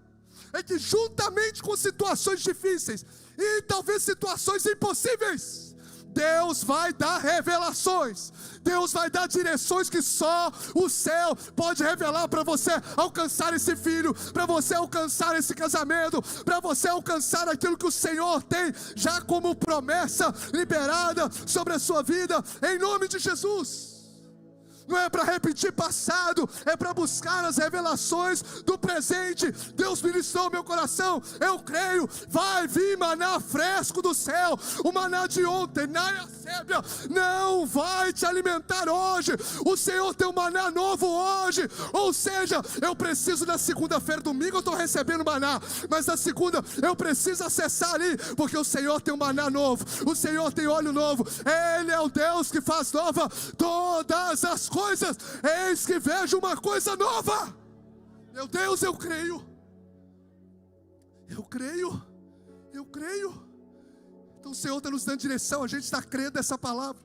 é que juntamente com situações difíceis e talvez situações impossíveis, Deus vai dar revelações, Deus vai dar direções que só o céu pode revelar para você alcançar esse filho, para você alcançar esse casamento, para você alcançar aquilo que o Senhor tem já como promessa liberada sobre a sua vida, em nome de Jesus. Não é para repetir passado, é para buscar as revelações do presente. Deus ministrou meu coração, eu creio, vai vir maná fresco do céu. O maná de ontem, Nayasébia, não vai te alimentar hoje. O Senhor tem um maná novo hoje. Ou seja, eu preciso na segunda-feira, domingo eu estou recebendo maná, mas na segunda eu preciso acessar ali, porque o Senhor tem um maná novo, o Senhor tem óleo novo. Ele é o Deus que faz nova todas as coisas. Eis que vejo uma coisa nova. Meu Deus, eu creio. Então o Senhor está nos dando direção, a gente está crendo nessa palavra.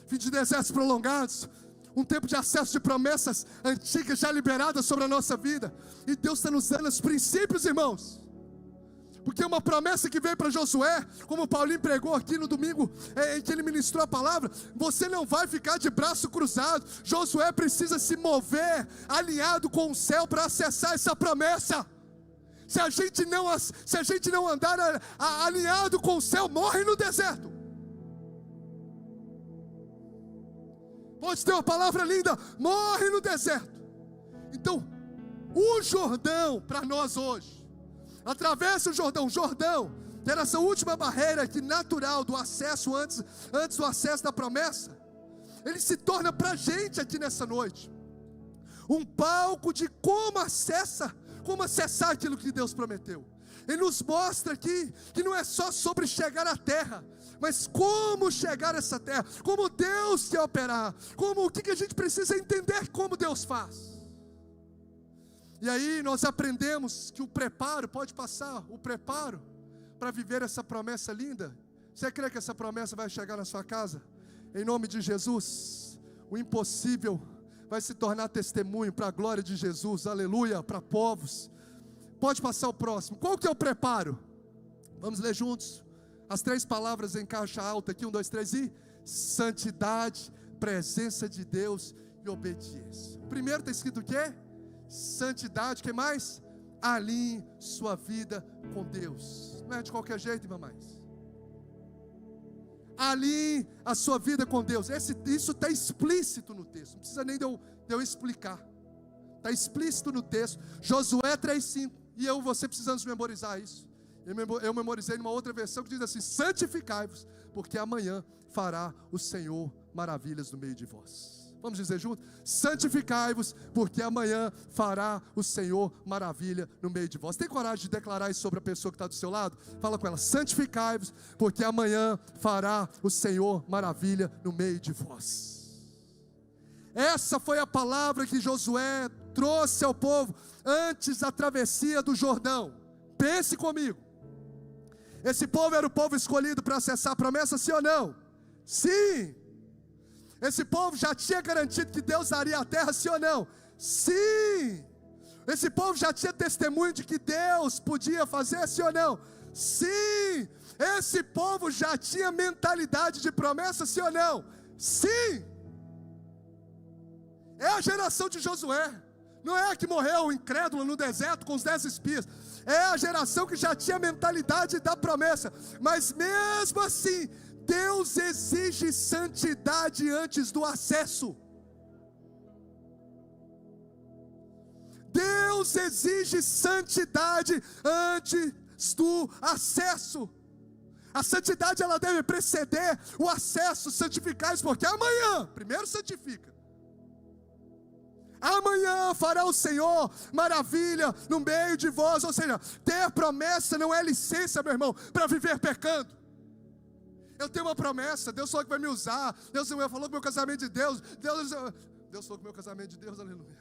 Fim de desertos prolongados, um tempo de acesso de promessas antigas já liberadas sobre a nossa vida. E Deus está nos dando os princípios, irmãos. Porque uma promessa que veio para Josué, como o Paulinho pregou aqui no domingo, em que ele ministrou a palavra, você não vai ficar de braço cruzado. Josué precisa se mover alinhado com o céu para acessar essa promessa. Se a gente não andar alinhado com o céu, morre no deserto. Pode ter uma palavra linda, morre no deserto. Então, o Jordão para nós hoje, atravessa o Jordão. Jordão era essa última barreira aqui natural do acesso antes do acesso da promessa. Ele se torna para a gente aqui nessa noite um palco de como acessar aquilo que Deus prometeu. Ele nos mostra aqui que não é só sobre chegar à terra, mas como chegar a essa terra, como Deus quer operar, o que a gente precisa entender como Deus faz. E aí nós aprendemos que o preparo, pode passar, o preparo para viver essa promessa linda. Você crê que essa promessa vai chegar na sua casa? Em nome de Jesus, o impossível vai se tornar testemunho para a glória de Jesus, aleluia, para povos. Pode passar o próximo. Qual que é o preparo? Vamos ler juntos as 3 palavras em caixa alta aqui, 1, 2, 3 e santidade, presença de Deus e obediência. Primeiro está escrito o quê? Santidade. O que mais? Alinhe sua vida com Deus. Não é de qualquer jeito, irmãs. Alinhe a sua vida com Deus. Isso está explícito no texto. Não precisa nem de eu explicar. Está explícito no texto. Josué 3,5. E você precisamos memorizar isso. Eu memorizei numa outra versão que diz assim: santificai-vos, porque amanhã fará o Senhor maravilhas no meio de vós. Vamos dizer junto? Santificai-vos, porque amanhã fará o Senhor maravilha no meio de vós. Tem coragem de declarar isso sobre a pessoa que está do seu lado? Fala com ela: santificai-vos, porque amanhã fará o Senhor maravilha no meio de vós. Essa foi a palavra que Josué trouxe ao povo antes da travessia do Jordão. Pense comigo. Esse povo era o povo escolhido para acessar a promessa, sim ou não? Sim. Esse povo já tinha garantido que Deus daria a terra, sim ou não? Sim. Esse povo já tinha testemunho de que Deus podia fazer, sim ou não? Sim. Esse povo já tinha mentalidade de promessa, sim ou não? Sim. É a geração de Josué. Não é a que morreu incrédula no deserto com os 10 espias. É a geração que já tinha mentalidade da promessa. Mas mesmo assim, Deus exige santidade antes do acesso. Deus exige santidade antes do acesso. A santidade ela deve preceder o acesso. Santificais, porque amanhã, primeiro santifica. Amanhã fará o Senhor maravilha no meio de vós. Ou seja, ter promessa não é licença, meu irmão, para viver pecando. Eu tenho uma promessa, Deus falou que vai me usar. Deus falou que meu casamento de Deus. Deus falou que meu casamento de Deus, aleluia.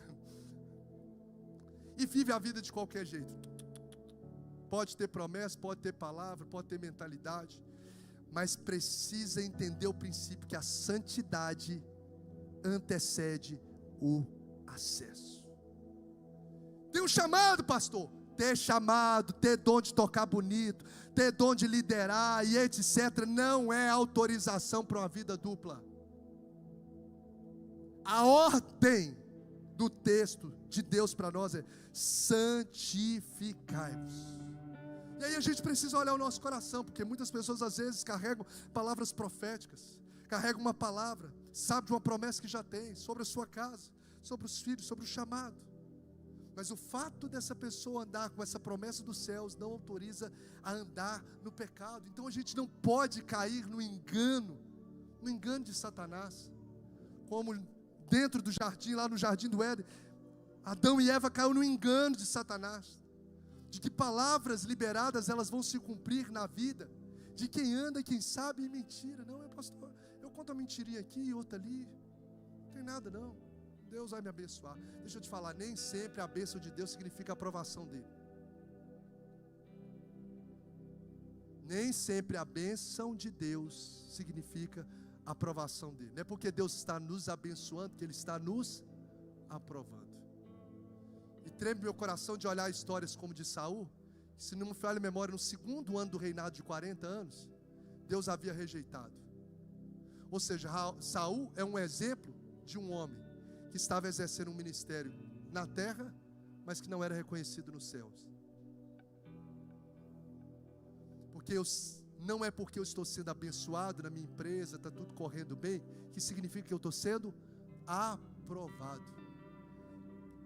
E vive a vida de qualquer jeito. Pode ter promessa, pode ter palavra, pode ter mentalidade, mas precisa entender o princípio que a santidade antecede o acesso. Tem um chamado, pastor. Ter chamado, ter dom de tocar bonito, ter dom de liderar e etc. não é autorização para uma vida dupla. A ordem do texto de Deus para nós é: santificai-vos. E aí a gente precisa olhar o nosso coração, porque muitas pessoas às vezes carregam palavras proféticas, carregam uma palavra, sabe de uma promessa que já tem sobre a sua casa, sobre os filhos, sobre o chamado. Mas o fato dessa pessoa andar com essa promessa dos céus não autoriza a andar no pecado. Então a gente não pode cair no engano de Satanás. Como dentro do jardim, lá no jardim do Éden, Adão e Eva caíram no engano de Satanás, de que palavras liberadas elas vão se cumprir na vida de quem anda e quem sabe em mentira. Não, pastor, eu conto uma mentirinha aqui e outra ali, não tem nada não, Deus vai me abençoar. Deixa eu te falar, nem sempre a bênção de Deus significa a aprovação dele. Nem sempre a bênção de Deus significa a aprovação dele. Não é porque Deus está nos abençoando que Ele está nos aprovando. E treme meu coração de olhar histórias como de Saul, que, se não me falha a memória, no segundo ano do reinado de 40 anos, Deus havia rejeitado. Ou seja, Saul é um exemplo de um homem que estava exercendo um ministério na terra, mas que não era reconhecido nos céus. Porque não é porque eu estou sendo abençoado na minha empresa, está tudo correndo bem, que significa que eu estou sendo aprovado.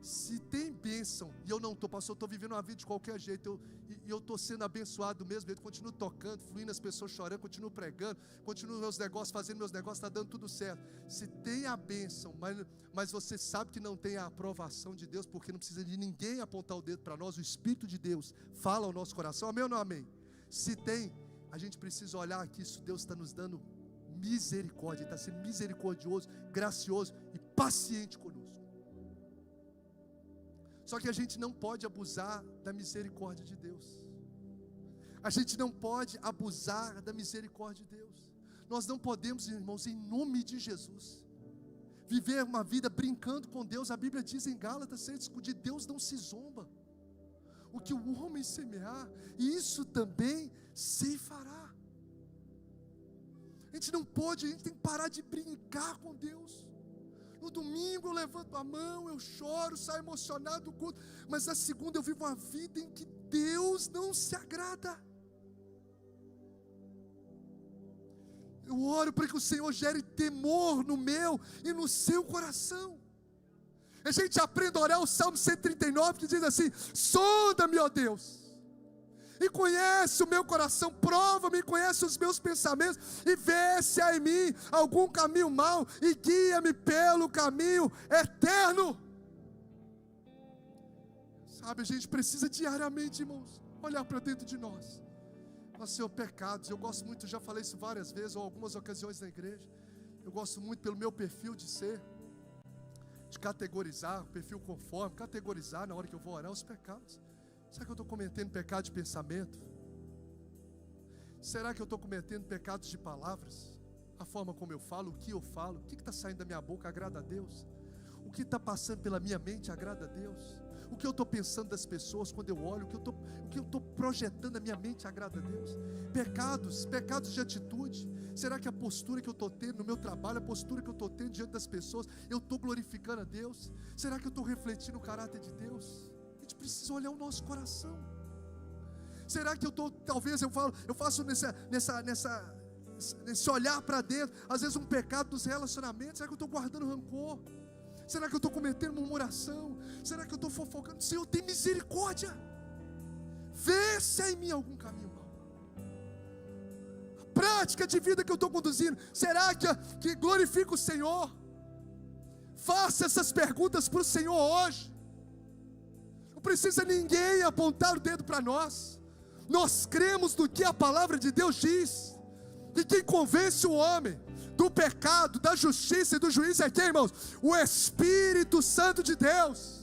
Se tem bênção e eu não estou, pastor, eu estou vivendo uma vida de qualquer jeito, e eu estou sendo abençoado do mesmo jeito, continuo tocando, fluindo, as pessoas chorando, continuo pregando, continuo meus negócios, fazendo meus negócios, está dando tudo certo. Se tem a bênção, mas você sabe que não tem a aprovação de Deus, porque não precisa de ninguém apontar o dedo para nós, o Espírito de Deus fala ao nosso coração, amém ou não amém? Se tem, a gente precisa olhar que isso Deus está nos dando misericórdia, Ele está sendo misericordioso, gracioso e paciente conosco. Só que a gente não pode abusar da misericórdia de Deus. A gente não pode abusar da misericórdia de Deus. Nós não podemos, irmãos, em nome de Jesus, viver uma vida brincando com Deus. A Bíblia diz em Gálatas 6, de Deus não se zomba. O que o homem semear, isso também ceifará. A gente não pode, a gente tem que parar de brincar com Deus. No domingo eu levanto a mão, eu choro, saio emocionado do culto, mas na segunda eu vivo uma vida em que Deus não se agrada. Eu oro para que o Senhor gere temor no meu e no seu coração. A gente aprende a orar o Salmo 139, que diz assim: sonda-me, ó Deus, e conhece o meu coração, prova-me, conhece os meus pensamentos, e vê se há em mim algum caminho mau, e guia-me pelo caminho eterno. Sabe, a gente precisa diariamente, irmãos, olhar para dentro de nós. Nossa, Senhor, pecados, eu gosto muito, já falei isso várias vezes, ou algumas ocasiões na igreja, eu gosto muito pelo meu perfil de ser, de categorizar, o perfil conforme, categorizar na hora que eu vou orar os pecados. Será que eu estou cometendo pecado de pensamento? Será que eu estou cometendo pecados de palavras? A forma como eu falo, o que eu falo, o que está saindo da minha boca agrada a Deus? O que está passando pela minha mente agrada a Deus? O que eu estou pensando das pessoas quando eu olho, o que eu estou projetando na minha mente agrada a Deus? Pecados de atitude. Será que a postura que eu estou tendo no meu trabalho, a postura que eu estou tendo diante das pessoas, eu estou glorificando a Deus? Será que eu estou refletindo o caráter de Deus? A gente precisa olhar o nosso coração. Será que eu estou, talvez eu faço nesse olhar para dentro, às vezes um pecado dos relacionamentos? Será que eu estou guardando rancor? Será que eu estou cometendo murmuração? Será que eu estou fofocando? Senhor, tem misericórdia. Vê se há em mim algum caminho mau. A prática de vida que eu estou conduzindo, será que glorifica o Senhor? Faça essas perguntas para o Senhor hoje. Não precisa ninguém apontar o dedo para nós. Nós cremos no que a palavra de Deus diz. E quem convence o homem do pecado, da justiça e do juízo é quem, irmãos? O Espírito Santo de Deus.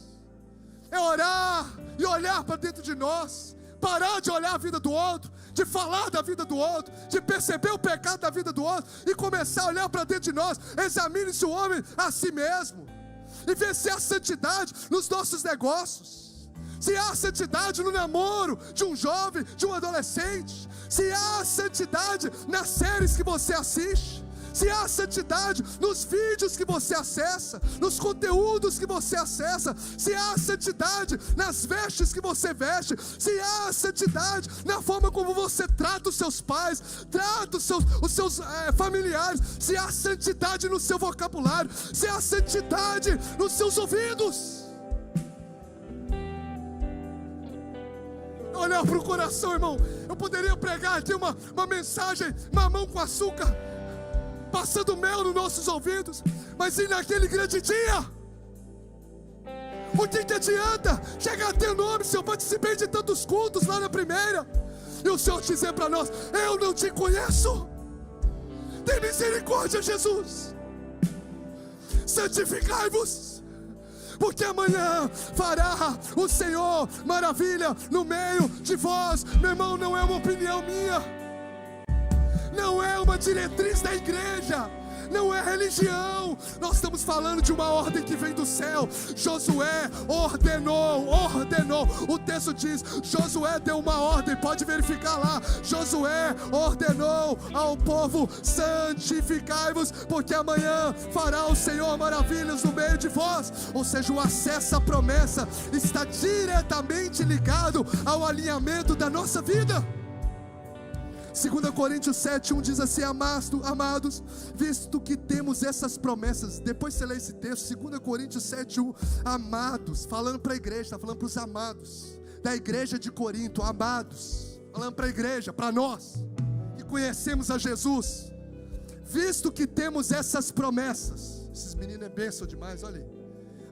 É orar e olhar para dentro de nós, parar de olhar a vida do outro, de falar da vida do outro, de perceber o pecado da vida do outro e começar a olhar para dentro de nós. Examine-se o homem a si mesmo e ver se há santidade nos nossos negócios, se há santidade no namoro de um jovem, de um adolescente, se há santidade nas séries que você assiste, se há santidade nos vídeos que você acessa, nos conteúdos que você acessa, se há santidade nas vestes que você veste, se há santidade na forma como você trata os seus pais, trata os seus familiares, se há santidade no seu vocabulário, se há santidade nos seus ouvidos. Olhar para o coração, irmão. Eu poderia pregar aqui uma mensagem, mamão com açúcar, passando mel nos nossos ouvidos, mas e naquele grande dia? O que adianta chegar a ter nome se eu participei de tantos cultos lá na primeira, e o Senhor dizer para nós: eu não te conheço? Tem misericórdia, Jesus. Santificai-vos, porque amanhã fará o Senhor maravilha no meio de vós. Meu irmão, não é uma opinião minha, não é uma diretriz da igreja, não é religião. Nós estamos falando de uma ordem que vem do céu. Josué ordenou. O texto diz: Josué deu uma ordem, pode verificar lá. Josué ordenou ao povo: santificai-vos, porque amanhã fará o Senhor maravilhas no meio de vós. Ou seja, o acesso à promessa está diretamente ligado ao alinhamento da nossa vida. 2 Coríntios 7:1 diz assim: amados, visto que temos essas promessas. Depois você lê esse texto, 2 Coríntios 7:1. Amados, falando para a igreja, está falando para os amados da igreja de Corinto. Amados, falando para a igreja, para nós que conhecemos a Jesus. Visto que temos essas promessas. Esses meninos é bênção demais, olha aí.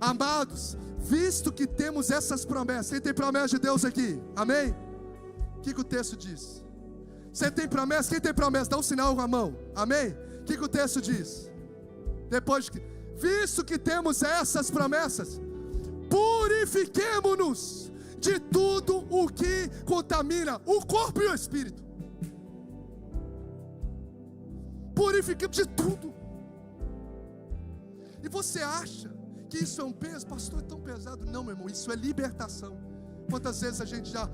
Amados, visto que temos essas promessas. Quem tem promessa de Deus aqui? Amém? O que o texto diz? Você tem promessa? Quem tem promessa? Dá um sinal com a mão. Amém? O que o texto diz? Depois que, visto que temos essas promessas, purifiquemo-nos de tudo o que contamina o corpo e o espírito. Purifiquemos de tudo. E você acha que isso é um peso? Pastor, é tão pesado. Não, meu irmão, isso é libertação. Quantas vezes a gente já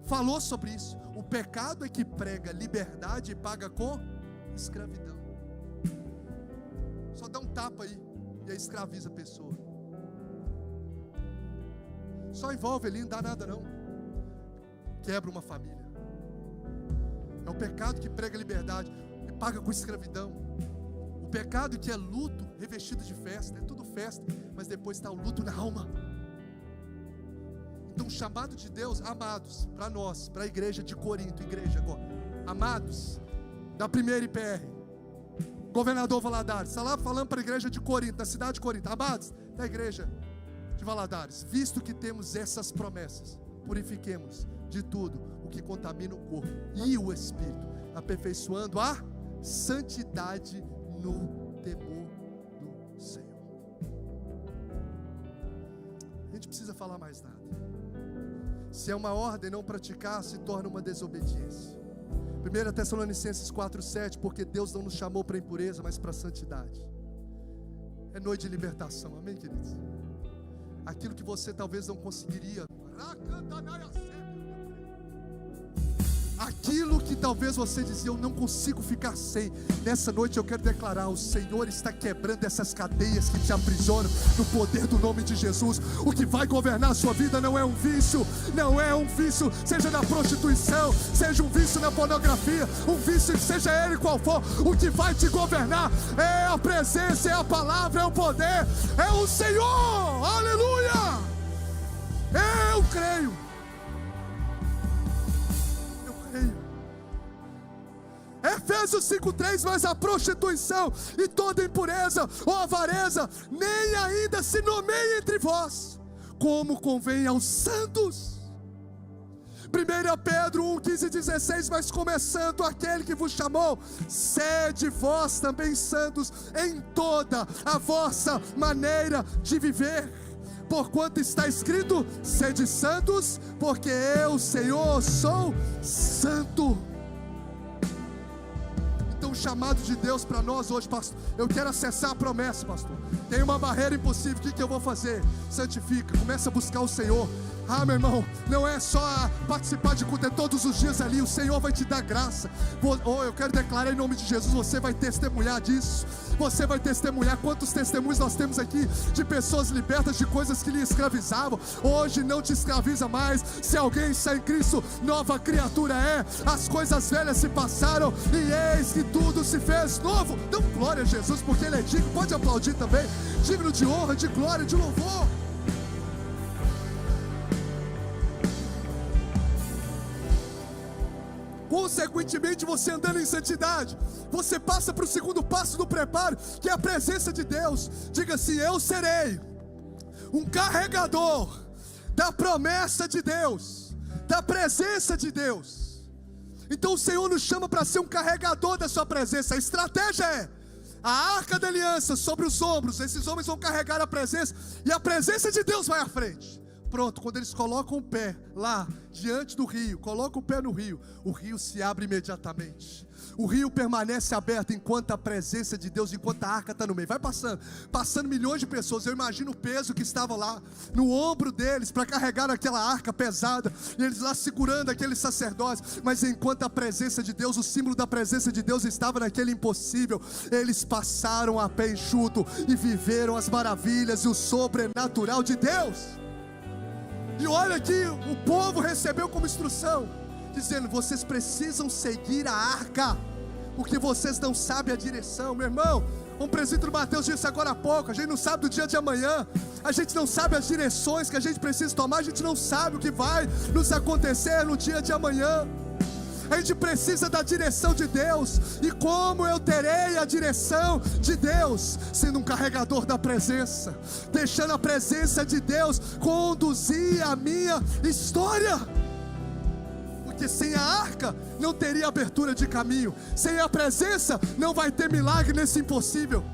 falou sobre isso? O pecado é que prega liberdade e paga com escravidão. Só dá um tapa aí e aí escraviza a pessoa. Só envolve ali, não dá nada não. Quebra uma família. É o pecado que prega liberdade e paga com escravidão. O pecado que é luto revestido de festa. É tudo festa, mas depois está o luto na alma. Então o chamado de Deus, amados, para nós, para a igreja de Corinto, igreja agora, amados, da primeira IPR, governador Valadares, está lá falando para a igreja de Corinto, da cidade de Corinto, amados, da igreja de Valadares, visto que temos essas promessas, purifiquemos de tudo o que contamina o corpo e o espírito, aperfeiçoando a santidade no temor do Senhor. A gente precisa falar mais nada. Se é uma ordem, não praticar se torna uma desobediência. 1 Tessalonicenses 4,7, porque Deus não nos chamou para a impureza, mas para a santidade. É noite de libertação, amém, queridos? Aquilo que você talvez não conseguiria, aquilo que talvez você dizia, eu não consigo ficar sem. Nessa noite eu quero declarar, o Senhor está quebrando essas cadeias que te aprisionam no poder do nome de Jesus. O que vai governar a sua vida não é um vício, não é um vício, seja na prostituição, seja um vício na pornografia, um vício, seja ele qual for. O que vai te governar é a presença, é a palavra, é o poder, é o Senhor. Aleluia! Eu creio. Efésios 5,3, mas a prostituição e toda impureza ou avareza nem ainda se nomeia entre vós, como convém aos santos. 1 Pedro 1,15 e 16, mas como é santo aquele que vos chamou, sede vós também santos em toda a vossa maneira de viver, porquanto está escrito, sede santos, porque eu, Senhor, sou santo. Então o chamado de Deus para nós hoje, pastor, eu quero acessar a promessa, pastor. Tem uma barreira impossível, o que eu vou fazer? Santifica, começa a buscar o Senhor. Ah, meu irmão, não é só participar de culto, é todos os dias ali, o Senhor vai te dar graça. Eu quero declarar em nome de Jesus, você vai testemunhar disso. Você vai testemunhar. Quantos testemunhos nós temos aqui de pessoas libertas de coisas que lhe escravizavam, hoje não te escraviza mais. Se alguém está em Cristo, nova criatura é. As coisas velhas se passaram e eis que tudo se fez novo. Então glória a Jesus, porque Ele é digno. Pode aplaudir também, digno de honra, de glória, de louvor. Consequentemente, você andando em santidade, você passa para o segundo passo do preparo, que é a presença de Deus. Diga assim: eu serei um carregador da promessa de Deus, da presença de Deus. Então o Senhor nos chama para ser um carregador da sua presença. A estratégia é a arca da aliança sobre os ombros. Esses homens vão carregar a presença, e a presença de Deus vai à frente. Pronto, quando eles colocam o pé lá, diante do rio, colocam o pé no rio, o rio se abre imediatamente. O rio permanece aberto enquanto a presença de Deus, enquanto a arca está no meio. Vai passando milhões de pessoas. Eu imagino o peso que estava lá no ombro deles para carregar aquela arca pesada, e eles lá segurando aqueles sacerdotes. Mas enquanto a presença de Deus, o símbolo da presença de Deus estava naquele impossível, eles passaram a pé enxuto e viveram as maravilhas e o sobrenatural de Deus. E olha que o povo recebeu como instrução, dizendo: vocês precisam seguir a arca, porque vocês não sabem a direção. Meu irmão, um presbítero Mateus disse agora há pouco, a gente não sabe do dia de amanhã, a gente não sabe as direções que a gente precisa tomar, a gente não sabe o que vai nos acontecer no dia de amanhã. A gente precisa da direção de Deus. E como eu terei a direção de Deus? Sendo um carregador da presença, deixando a presença de Deus conduzir a minha história. Porque sem a arca não teria abertura de caminho, sem a presença não vai ter milagre nesse impossível.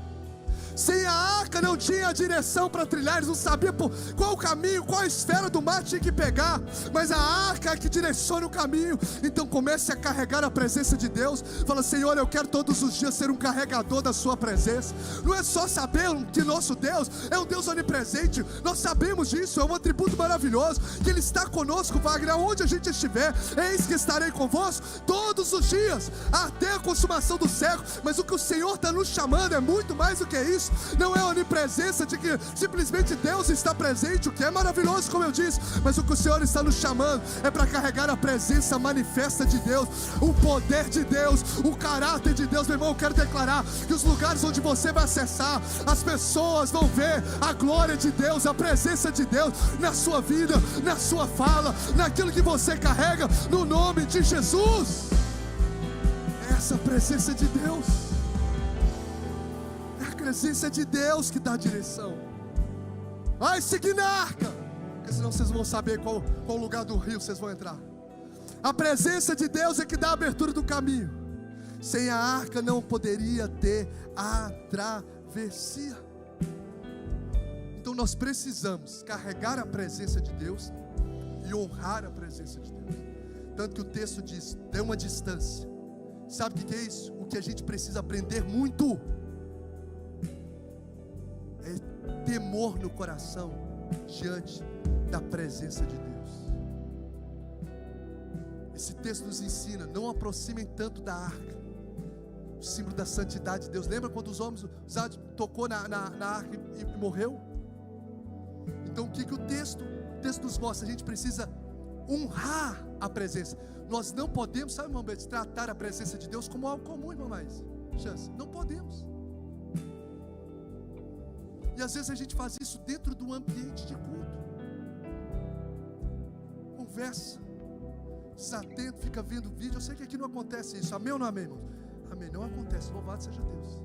Sem a arca não tinha direção para trilhar, eles não sabiam qual o caminho, qual a esfera do mar tinha que pegar, mas a arca é que direciona o caminho. Então comece a carregar a presença de Deus. Fala: Senhor, eu quero todos os dias ser um carregador da sua presença. Não é só saber que nosso Deus é um Deus onipresente, nós sabemos disso, é um atributo maravilhoso, que Ele está conosco, Wagner, aonde a gente estiver. Eis que estarei convosco todos os dias, até a consumação do século. Mas o que o Senhor está nos chamando é muito mais do que isso. Não é a onipresença de que simplesmente Deus está presente, o que é maravilhoso, como eu disse, mas o que o Senhor está nos chamando é para carregar a presença manifesta de Deus, o poder de Deus, o caráter de Deus. Meu irmão, eu quero declarar que os lugares onde você vai acessar, as pessoas vão ver a glória de Deus, a presença de Deus na sua vida, na sua fala, naquilo que você carrega, no nome de Jesus. Essa presença de Deus, presença de Deus que dá direção. Vai seguir na arca, porque senão vocês vão saber qual lugar do rio vocês vão entrar. A presença de Deus é que dá a abertura do caminho. Sem a arca não poderia ter a travessia. Então nós precisamos carregar a presença de Deus e honrar a presença de Deus. Tanto que o texto diz: dê uma distância. Sabe o que é isso? O que a gente precisa aprender muito é temor no coração diante da presença de Deus. Esse texto nos ensina: não aproximem tanto da arca, o símbolo da santidade de Deus. Lembra quando os homens, Zad tocou na arca e morreu? Então o que o texto nos mostra? A gente precisa honrar a presença. Nós não podemos, sabe, irmão, tratar a presença de Deus como algo comum, irmão, mais chance. Não podemos. E às vezes a gente faz isso dentro do ambiente de culto. Conversa, desatento, fica vendo vídeo. Eu sei que aqui não acontece isso. Amém ou não amém, irmão? Amém, não acontece. Louvado seja Deus.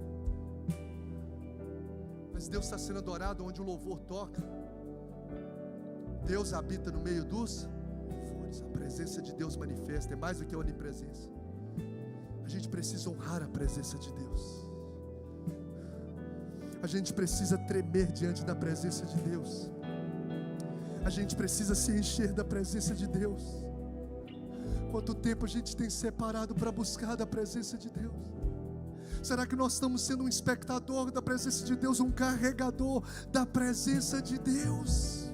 Mas Deus está sendo adorado onde o louvor toca. Deus habita no meio dos louvores. A presença de Deus manifesta, é mais do que a onipresença. A gente precisa honrar a presença de Deus. A gente precisa tremer diante da presença de Deus. A gente precisa se encher da presença de Deus. Quanto tempo a gente tem separado para buscar da presença de Deus? Será que nós estamos sendo um espectador da presença de Deus, um carregador da presença de Deus?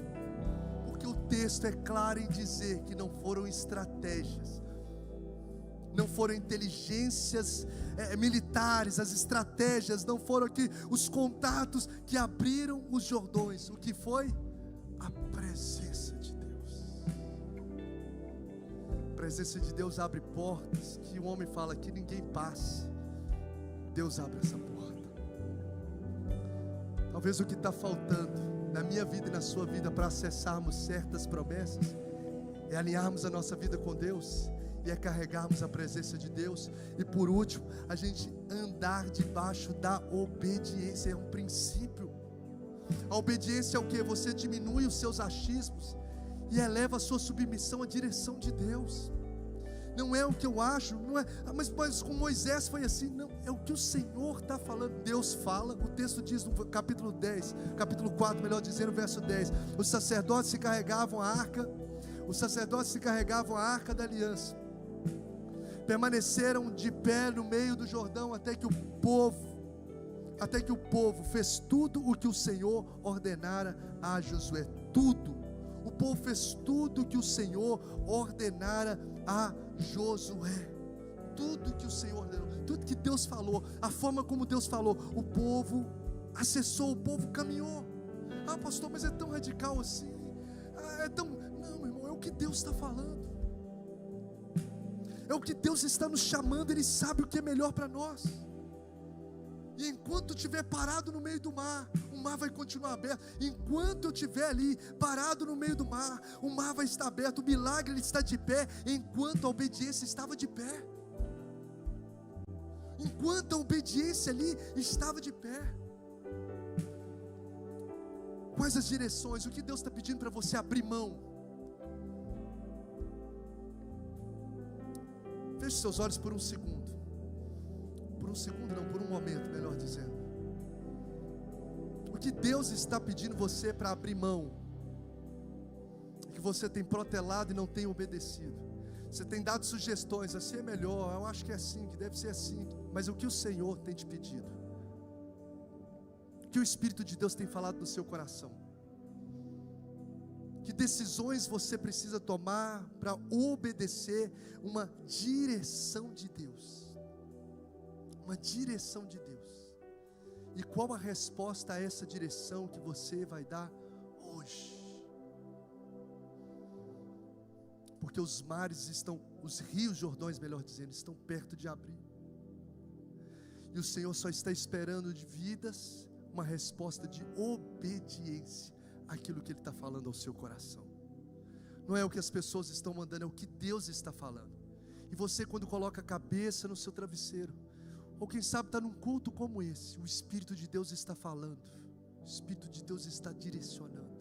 Porque o texto é claro em dizer que não foram estratégias, não foram inteligências militares, as estratégias, não foram aqui os contatos que abriram os Jordões. O que foi? A presença de Deus. A presença de Deus abre portas que o homem fala que ninguém passe. Deus abre essa porta. Talvez o que está faltando na minha vida e na sua vida para acessarmos certas promessas é alinharmos a nossa vida com Deus e é carregarmos a presença de Deus. E por último, a gente andar debaixo da obediência. É um princípio. A obediência é o que? Você diminui os seus achismos e eleva a sua submissão à direção de Deus. Não é o que eu acho, não é, mas com Moisés foi assim, não, é o que o Senhor está falando. Deus fala, o texto diz no capítulo 10, capítulo 4, melhor dizendo, verso 10, os sacerdotes se carregavam a arca da aliança, permaneceram de pé no meio do Jordão até que o povo fez tudo o que o Senhor ordenara a Josué. Tudo, o povo fez tudo o que o Senhor ordenara a Josué. Tudo que o Senhor ordenou, tudo que Deus falou, a forma como Deus falou, o povo acessou, o povo caminhou. Ah, pastor, mas é tão radical assim, não, irmão, é o que Deus está falando, é o que Deus está nos chamando. Ele sabe o que é melhor para nós. E enquanto eu estiver parado no meio do mar, o mar vai continuar aberto. Enquanto eu estiver ali parado no meio do mar, o mar vai estar aberto. O milagre ele está de pé, enquanto a obediência estava de pé. Enquanto a obediência ali estava de pé. Quais as direções? O que Deus está pedindo para você abrir mão? Feche seus olhos por um segundo. Por um segundo não, por um momento, melhor dizendo. que Deus está pedindo você para abrir mão, que você tem protelado e não tem obedecido. Você tem dado sugestões, assim é melhor, eu acho que é assim, que deve ser assim. Mas o que o Senhor tem te pedido? O que o Espírito de Deus tem falado no seu coração? Que decisões você precisa tomar para obedecer uma direção de Deus? Uma direção de Deus. E qual a resposta a essa direção que você vai dar hoje? Porque os mares estão, os rios Jordões, melhor dizendo, estão perto de abrir. E o Senhor só está esperando de vidas uma resposta de obediência àquilo que Ele está falando ao seu coração. Não é o que as pessoas estão mandando, é o que Deus está falando. E você, quando coloca a cabeça no seu travesseiro, ou quem sabe está num culto como esse, o Espírito de Deus está falando, o Espírito de Deus está direcionando.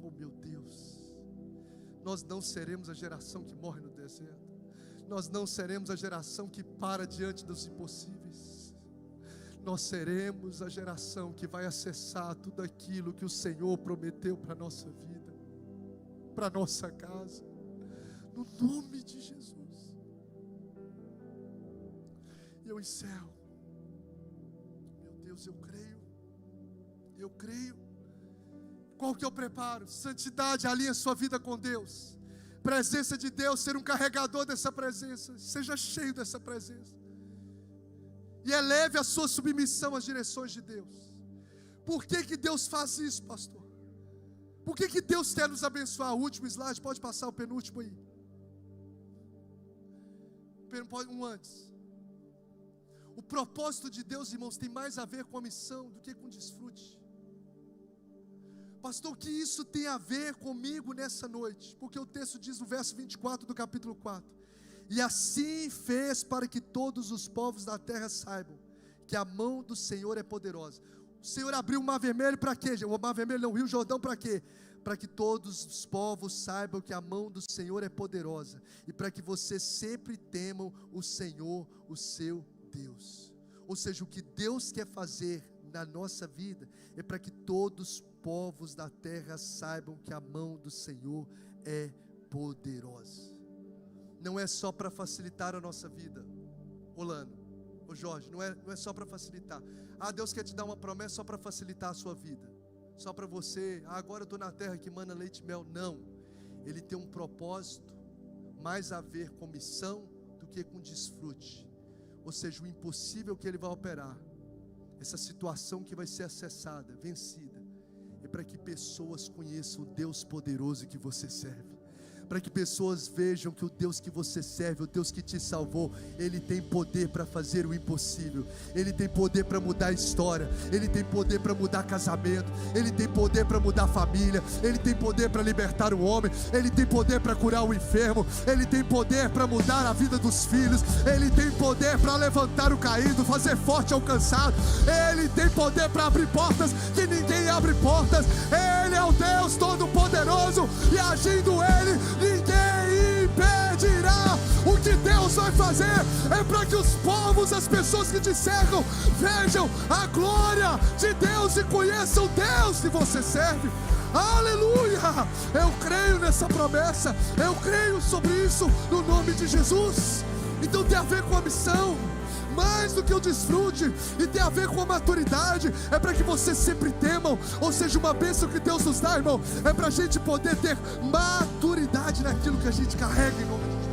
Oh meu Deus, nós não seremos a geração que morre no deserto. Nós não seremos a geração que para diante dos impossíveis. Nós seremos a geração que vai acessar tudo aquilo que o Senhor prometeu para a nossa vida, para a nossa casa, no nome de Jesus. E eu encerro. Meu Deus, eu creio. Qual que é o preparo? Santidade, alinha sua vida com Deus. Presença de Deus, ser um carregador dessa presença. Seja cheio dessa presença. E eleve a sua submissão às direções de Deus. Por que Deus faz isso, pastor? Por que Deus quer nos abençoar? O último slide, pode passar o penúltimo aí. Um antes. O propósito de Deus, irmãos, tem mais a ver com a missão do que com desfrute. Pastor, o que isso tem a ver comigo nessa noite? Porque o texto diz no verso 24 do capítulo 4: e assim fez para que todos os povos da terra saibam que a mão do Senhor é poderosa. O Senhor abriu o mar vermelho para quê? O mar vermelho não, o Rio Jordão para quê? Para que todos os povos saibam que a mão do Senhor é poderosa, e para que vocês sempre temam o Senhor, o seu Deus. Ou seja, o que Deus quer fazer na nossa vida é para que todos os povos da terra saibam que a mão do Senhor é poderosa. Não é só para facilitar a nossa vida, Rolando, ô Jorge, não é só para facilitar. Deus quer te dar uma promessa só para facilitar a sua vida, só para você, agora eu estou na terra que mana leite e mel. Não, Ele tem um propósito mais a ver com missão do que com desfrute. Ou seja, o impossível que Ele vai operar, essa situação que vai ser acessada, vencida, é para que pessoas conheçam o Deus poderoso que você serve, para que pessoas vejam que o Deus que você serve, o Deus que te salvou, Ele tem poder para fazer o impossível. Ele tem poder para mudar a história, Ele tem poder para mudar casamento, Ele tem poder para mudar família, Ele tem poder para libertar o homem, Ele tem poder para curar o enfermo, Ele tem poder para mudar a vida dos filhos, Ele tem poder para levantar o caído, fazer forte ao cansado, Ele tem poder para abrir portas que ninguém abre portas. Ele é o Deus Todo-Poderoso, e agindo Ele, ninguém impedirá. O que Deus vai fazer é para que os povos, as pessoas que te cercam, vejam a glória de Deus e conheçam o Deus que você serve. Aleluia! Eu creio nessa promessa, eu creio sobre isso no nome de Jesus. Então tem a ver com a missão, mais do que o desfrute, e tem a ver com a maturidade. É para que vocês sempre temam. Ou seja, uma bênção que Deus nos dá, irmão, é para a gente poder ter maturidade naquilo que a gente carrega, em nome de Jesus.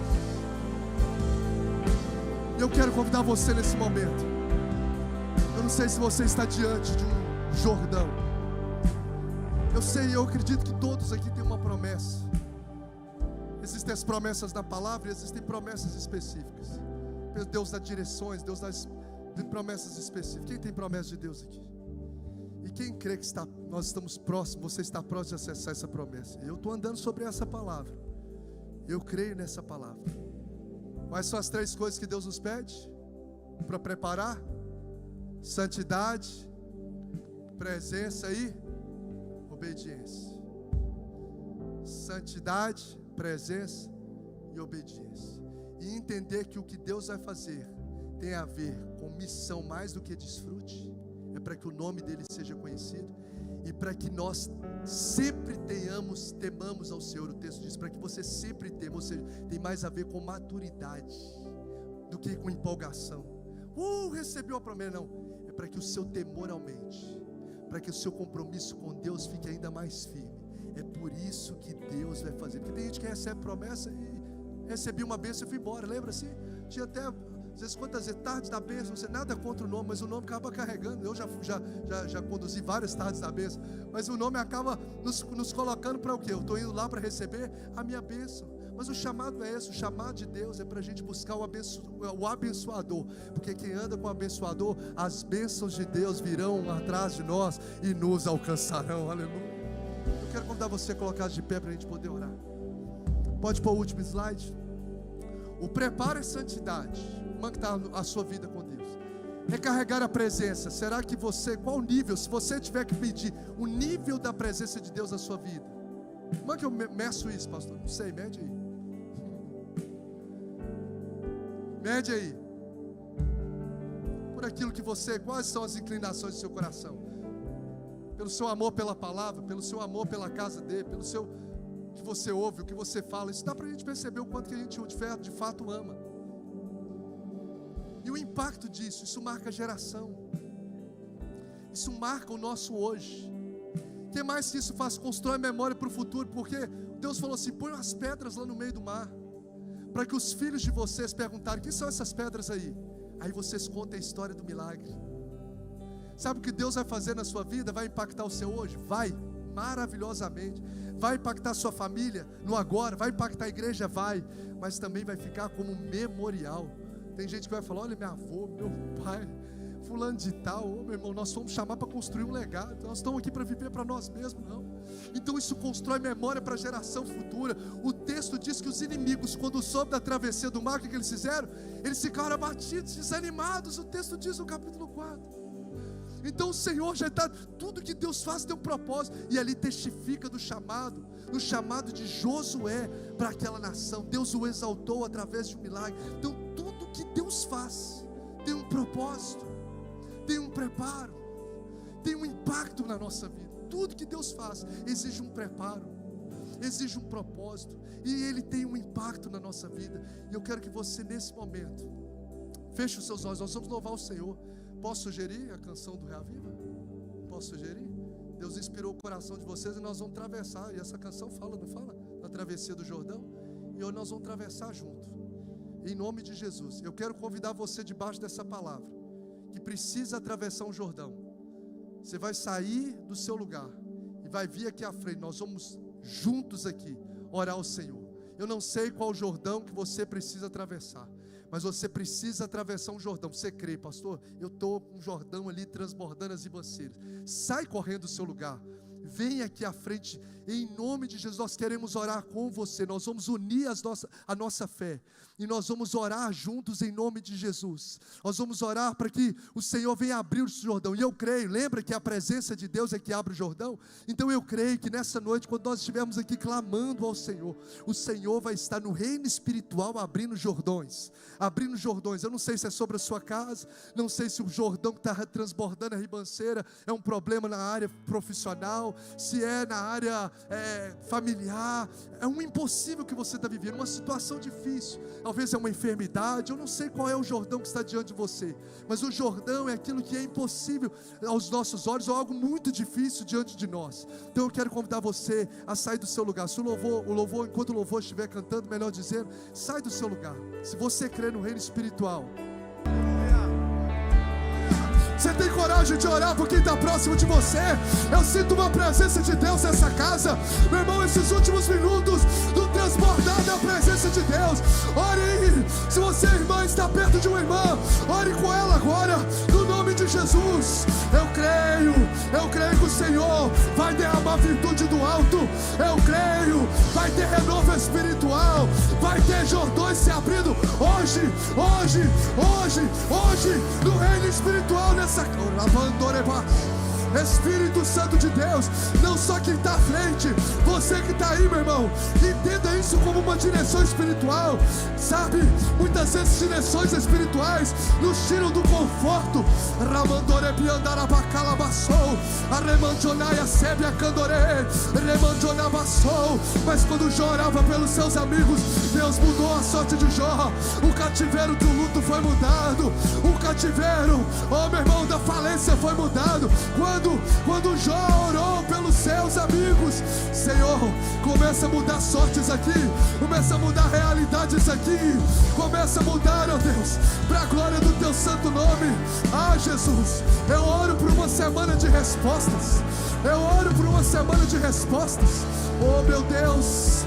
Eu quero convidar você nesse momento. Eu não sei se você está diante de um Jordão. Eu sei, eu acredito que todos aqui têm uma promessa. Existem as promessas na palavra e existem promessas específicas. Deus dá direções, Deus dá promessas específicas. Quem tem promessa de Deus aqui? E quem crê que nós estamos próximos, você está próximo de acessar essa promessa? Eu estou andando sobre essa palavra. Eu creio nessa palavra. Quais são as 3 coisas que Deus nos pede para preparar? Santidade, presença e obediência. Santidade, presença e obediência. E entender que o que Deus vai fazer tem a ver com missão mais do que desfrute, é para que o nome dele seja conhecido e para que nós sempre temamos ao Senhor. O texto diz, para que você sempre tema, ou seja, tem mais a ver com maturidade do que com empolgação. Recebeu a promessa, não, é para que o seu temor aumente, para que o seu compromisso com Deus fique ainda mais firme. É por isso que Deus vai fazer, porque tem gente que recebe promessa e recebi uma bênção e fui embora, lembra assim? Tinha até, às vezes, quantas vezes, tardes da bênção, não sei nada contra o nome, mas o nome acaba carregando. Eu já conduzi várias tardes da bênção, mas o nome acaba nos colocando para o quê? Eu estou indo lá para receber a minha bênção. Mas o chamado é esse, o chamado de Deus é para a gente buscar o abençoador, porque quem anda com o abençoador, as bênçãos de Deus virão atrás de nós e nos alcançarão, aleluia. Eu quero convidar você a colocar de pé para a gente poder orar. Pode pôr o último slide. O preparo é santidade. Como é que está a sua vida com Deus? Recarregar a presença. Será que qual nível, se você tiver que medir o nível da presença de Deus na sua vida, como é que eu meço isso, pastor? Não sei, mede aí. Mede aí. Por aquilo que quais são as inclinações do seu coração? Pelo seu amor pela palavra, pelo seu amor pela casa dele, pelo seu que você ouve, o que você fala. Isso dá para a gente perceber o quanto que a gente de fato ama. E o impacto disso, isso marca a geração. Isso marca o nosso hoje. O que mais que isso faz? Constrói memória para o futuro, porque Deus falou assim, põe as pedras lá no meio do mar, para que os filhos de vocês perguntarem, o que são essas pedras aí? Aí vocês contem a história do milagre. Sabe o que Deus vai fazer na sua vida? Vai impactar o seu hoje? Vai, maravilhosamente. Vai impactar a sua família no agora, vai impactar a igreja? Vai, mas também vai ficar como um memorial. Tem gente que vai falar, olha, meu avô, meu pai, fulano de tal, meu irmão, nós fomos chamar para construir um legado, nós estamos aqui para viver para nós mesmos, não. Então isso constrói memória para a geração futura. O texto diz que os inimigos, quando soube da travessia do mar, o que eles fizeram? Eles ficaram abatidos, desanimados. O texto diz no capítulo 4. Então o Senhor já está, tudo que Deus faz tem um propósito, e ali testifica do chamado, no chamado de Josué para aquela nação. Deus o exaltou através de um milagre. Então tudo que Deus faz tem um propósito, tem um preparo, tem um impacto na nossa vida. Tudo que Deus faz exige um preparo, exige um propósito, e Ele tem um impacto na nossa vida. E eu quero que você nesse momento feche os seus olhos. Nós vamos louvar o Senhor. Posso sugerir a canção do Reaviva? Posso sugerir? Deus inspirou o coração de vocês e nós vamos atravessar. E essa canção fala, não fala? Da travessia do Jordão. E hoje nós vamos atravessar junto. Em nome de Jesus. Eu quero convidar você debaixo dessa palavra, que precisa atravessar um Jordão. Você vai sair do seu lugar e vai vir aqui à frente. Nós vamos juntos aqui orar ao Senhor. Eu não sei qual Jordão que você precisa atravessar, mas você precisa atravessar um Jordão. Você crê, pastor? Eu estou com um Jordão ali transbordando as ribanceiras. Sai correndo do seu lugar. Vem aqui à frente, em nome de Jesus. Nós queremos orar com você. Nós vamos unir a nossa fé, e nós vamos orar juntos em nome de Jesus. Nós vamos orar para que o Senhor venha abrir o Jordão. E eu creio, lembra que a presença de Deus é que abre o Jordão? Então eu creio que nessa noite, quando nós estivermos aqui clamando ao Senhor, o Senhor vai estar no reino espiritual abrindo Jordões. Abrindo Jordões. Eu não sei se é sobre a sua casa, não sei se o Jordão que está transbordando a ribanceira é um problema na área profissional, se é na área familiar. É um impossível que você está vivendo, uma situação difícil. Talvez é uma enfermidade. Eu não sei qual é o Jordão que está diante de você, mas o Jordão é aquilo que é impossível aos nossos olhos, ou algo muito difícil diante de nós. Então eu quero convidar você a sair do seu lugar. Se o louvor, enquanto o louvor estiver cantando, melhor dizendo, sai do seu lugar. Se você crê no reino espiritual, você tem coragem de orar por quem está próximo de você? Eu sinto uma presença de Deus nessa casa. Meu irmão, esses últimos minutos do transbordar da presença de Deus. Ore. Se você, irmã, está perto de uma irmã, ore com ela agora, no nome de Jesus. Eu creio que o Senhor vai derramar virtude do alto. Eu creio, vai ter renovo espiritual, vai ter Jordões se abrindo hoje, no reino espiritual, nessa Espírito Santo de Deus, não só quem está à frente, você que está aí, meu irmão, entenda isso como uma direção espiritual, sabe? Muitas vezes direções espirituais nos tiram do conforto. Mas quando Jó orava pelos seus amigos, Deus mudou a sorte de Jó. O cativeiro do luto foi mudado. O cativeiro, oh meu irmão, da falência foi mudado. Quando Jó orou pelos seus amigos, Senhor, começa a mudar sortes aqui, começa a mudar realidades aqui, começa a mudar, ó Deus, para a glória do teu santo nome. Ah, Jesus, eu oro por uma semana de respostas. Eu oro por uma semana de respostas. Oh meu Deus,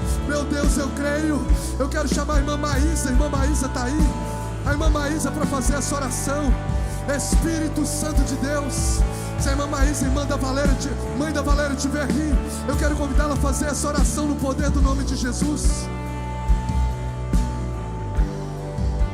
eu creio. Eu quero chamar a irmã Maísa. A irmã Maísa está aí. A irmã Maísa para fazer essa oração. Espírito Santo de Deus. Se a irmã Maísa, mãe da Valéria estiver aqui, eu quero convidá-la a fazer essa oração no poder do nome de Jesus.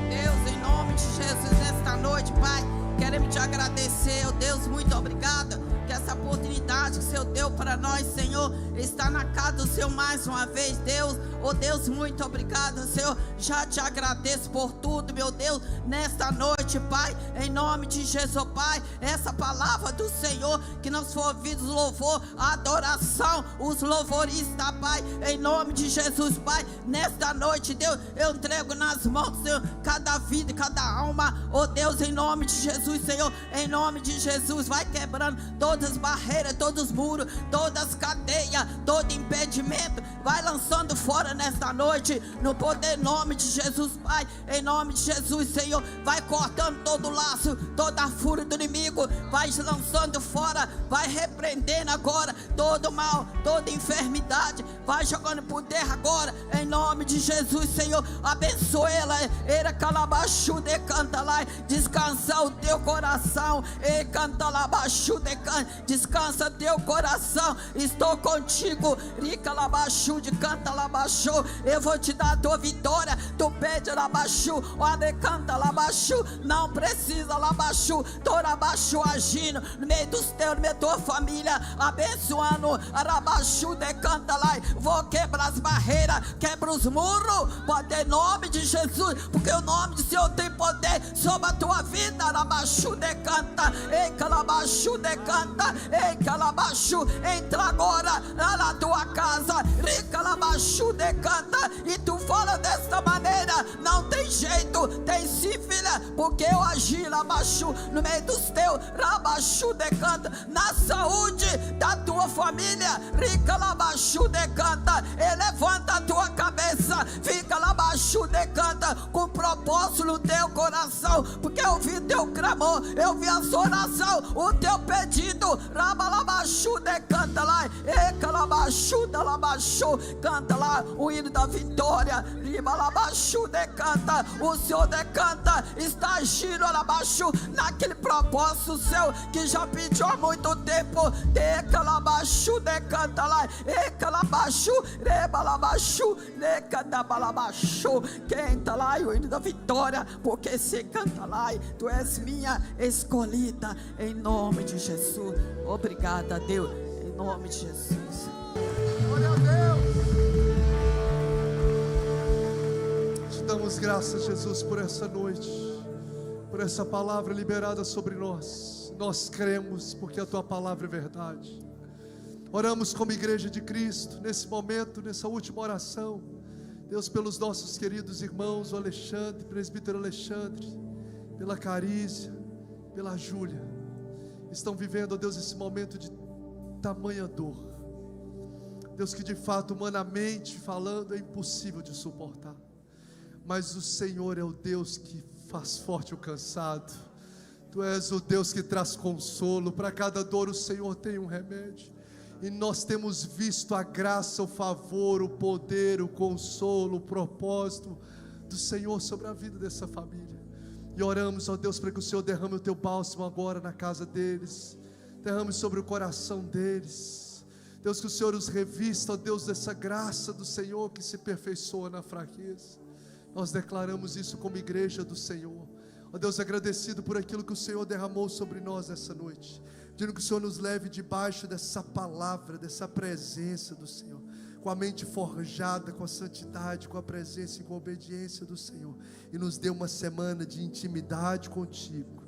Deus, em nome de Jesus, nesta noite, Pai, queremos te agradecer, oh Deus, muito obrigado, que essa oportunidade que o Senhor deu para nós, Senhor, está na casa do Senhor mais uma vez, Deus. Oh Deus, muito obrigado, Senhor. Já te agradeço por tudo, meu Deus, nesta noite, Pai, em nome de Jesus, Pai. Essa palavra do Senhor, que nos for ouvidos louvor, adoração, os louvoristas, Pai, em nome de Jesus, Pai. Nesta noite, Deus, eu entrego nas mãos do Senhor cada vida e cada alma, oh Deus, em nome de Jesus, Senhor, em nome de Jesus, vai quebrando todas as barreiras, todos os muros, todas as cadeias, todo impedimento, vai lançando fora nesta noite, no poder, nome de Jesus, Pai, em nome de Jesus, Senhor, vai cortando todo laço, toda a fúria do inimigo, vai lançando fora, vai repreendendo agora todo mal, toda enfermidade, vai jogando por terra agora, em nome de Jesus, Senhor. Abençoe ela, era calabachu de canta lá, descansa o teu coração, e canta labachu de canta, descansa teu coração, estou contigo, rica labachu de canta labachu, eu vou te dar a tua vitória, tu pede labachu, olha canta labachu, não precisa labachu, torabachu agindo no meio dos teus, no meio da tua família, abençoando, arabachu de canta lá, vou quebrar as barreiras, quebra os muros, pode em nome de Jesus, porque o nome do Senhor tem poder sobre a tua vida, arabachu de canta, ei calabachu de canta, ei calabachu, entra agora na tua casa, rica labachu de canta, e tu fala desta maneira, não tem jeito, tem sim, filha, porque eu agi labachu no meio dos teus, labachu de canta, na saúde da tua família, rica labachu de canta, e levanta a tua cabeça, fica labachu de canta, com propósito no teu coração, porque eu vi teu clamor, eu vi a sua oração, o teu pedido, rabalabachu de canta lá, e calabachu da labachu, canta lá o hino da vitória, ribalabachu de canta, o Senhor de canta, está agindo alabachu, naquele propósito seu, que já pediu há muito tempo, de calabachu de canta lá, e calabachu, rebalabachu, de canta balabachu, canta lá o hino da vitória, porque se canta lá, tu és minha escolhida, em nome de Jesus. Obrigada, Deus, em nome de Jesus. Glória a Deus. Te damos graças, Jesus, por essa noite, por essa palavra liberada sobre nós. Nós cremos porque a tua palavra é verdade. Oramos como igreja de Cristo nesse momento, nessa última oração, Deus, pelos nossos queridos irmãos, o Alexandre, presbítero Alexandre, pela Carícia, pela Júlia, estão vivendo, ó Deus, esse momento de tamanha dor, Deus, que de fato, humanamente falando, é impossível de suportar, mas o Senhor é o Deus que faz forte o cansado, Tu és o Deus que traz consolo, para cada dor o Senhor tem um remédio, e nós temos visto a graça, o favor, o poder, o consolo, o propósito do Senhor sobre a vida dessa família, e oramos, ó Deus, para que o Senhor derrame o Teu bálsamo agora na casa deles, derrame sobre o coração deles, Deus, que o Senhor os revista, ó Deus, dessa graça do Senhor que se aperfeiçoa na fraqueza. Nós declaramos isso como igreja do Senhor, ó Deus, agradecido por aquilo que o Senhor derramou sobre nós essa noite. pedindo que o Senhor nos leve debaixo dessa palavra, dessa presença do Senhor, com a mente forjada, com a santidade, com a presença e com a obediência do Senhor, e nos dê uma semana de intimidade contigo,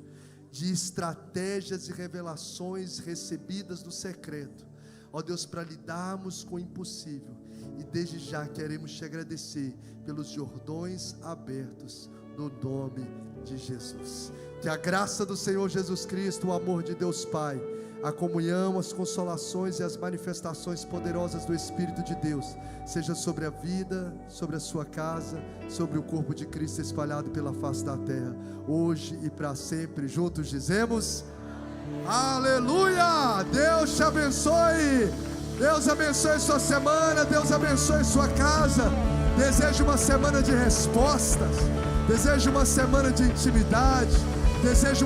de estratégias e revelações recebidas do secreto, ó Deus, para lidarmos com o impossível. E desde já queremos te agradecer pelos Jordões abertos, no nome de Jesus. Que a graça do Senhor Jesus Cristo, o amor de Deus Pai, a comunhão, as consolações e as manifestações poderosas do Espírito de Deus seja sobre a vida, sobre a sua casa, sobre o corpo de Cristo espalhado pela face da terra, hoje e para sempre. Juntos dizemos: aleluia! Deus te abençoe. Deus abençoe sua semana, Deus abençoe sua casa. Desejo uma semana de respostas, desejo uma semana de intimidade, desejo uma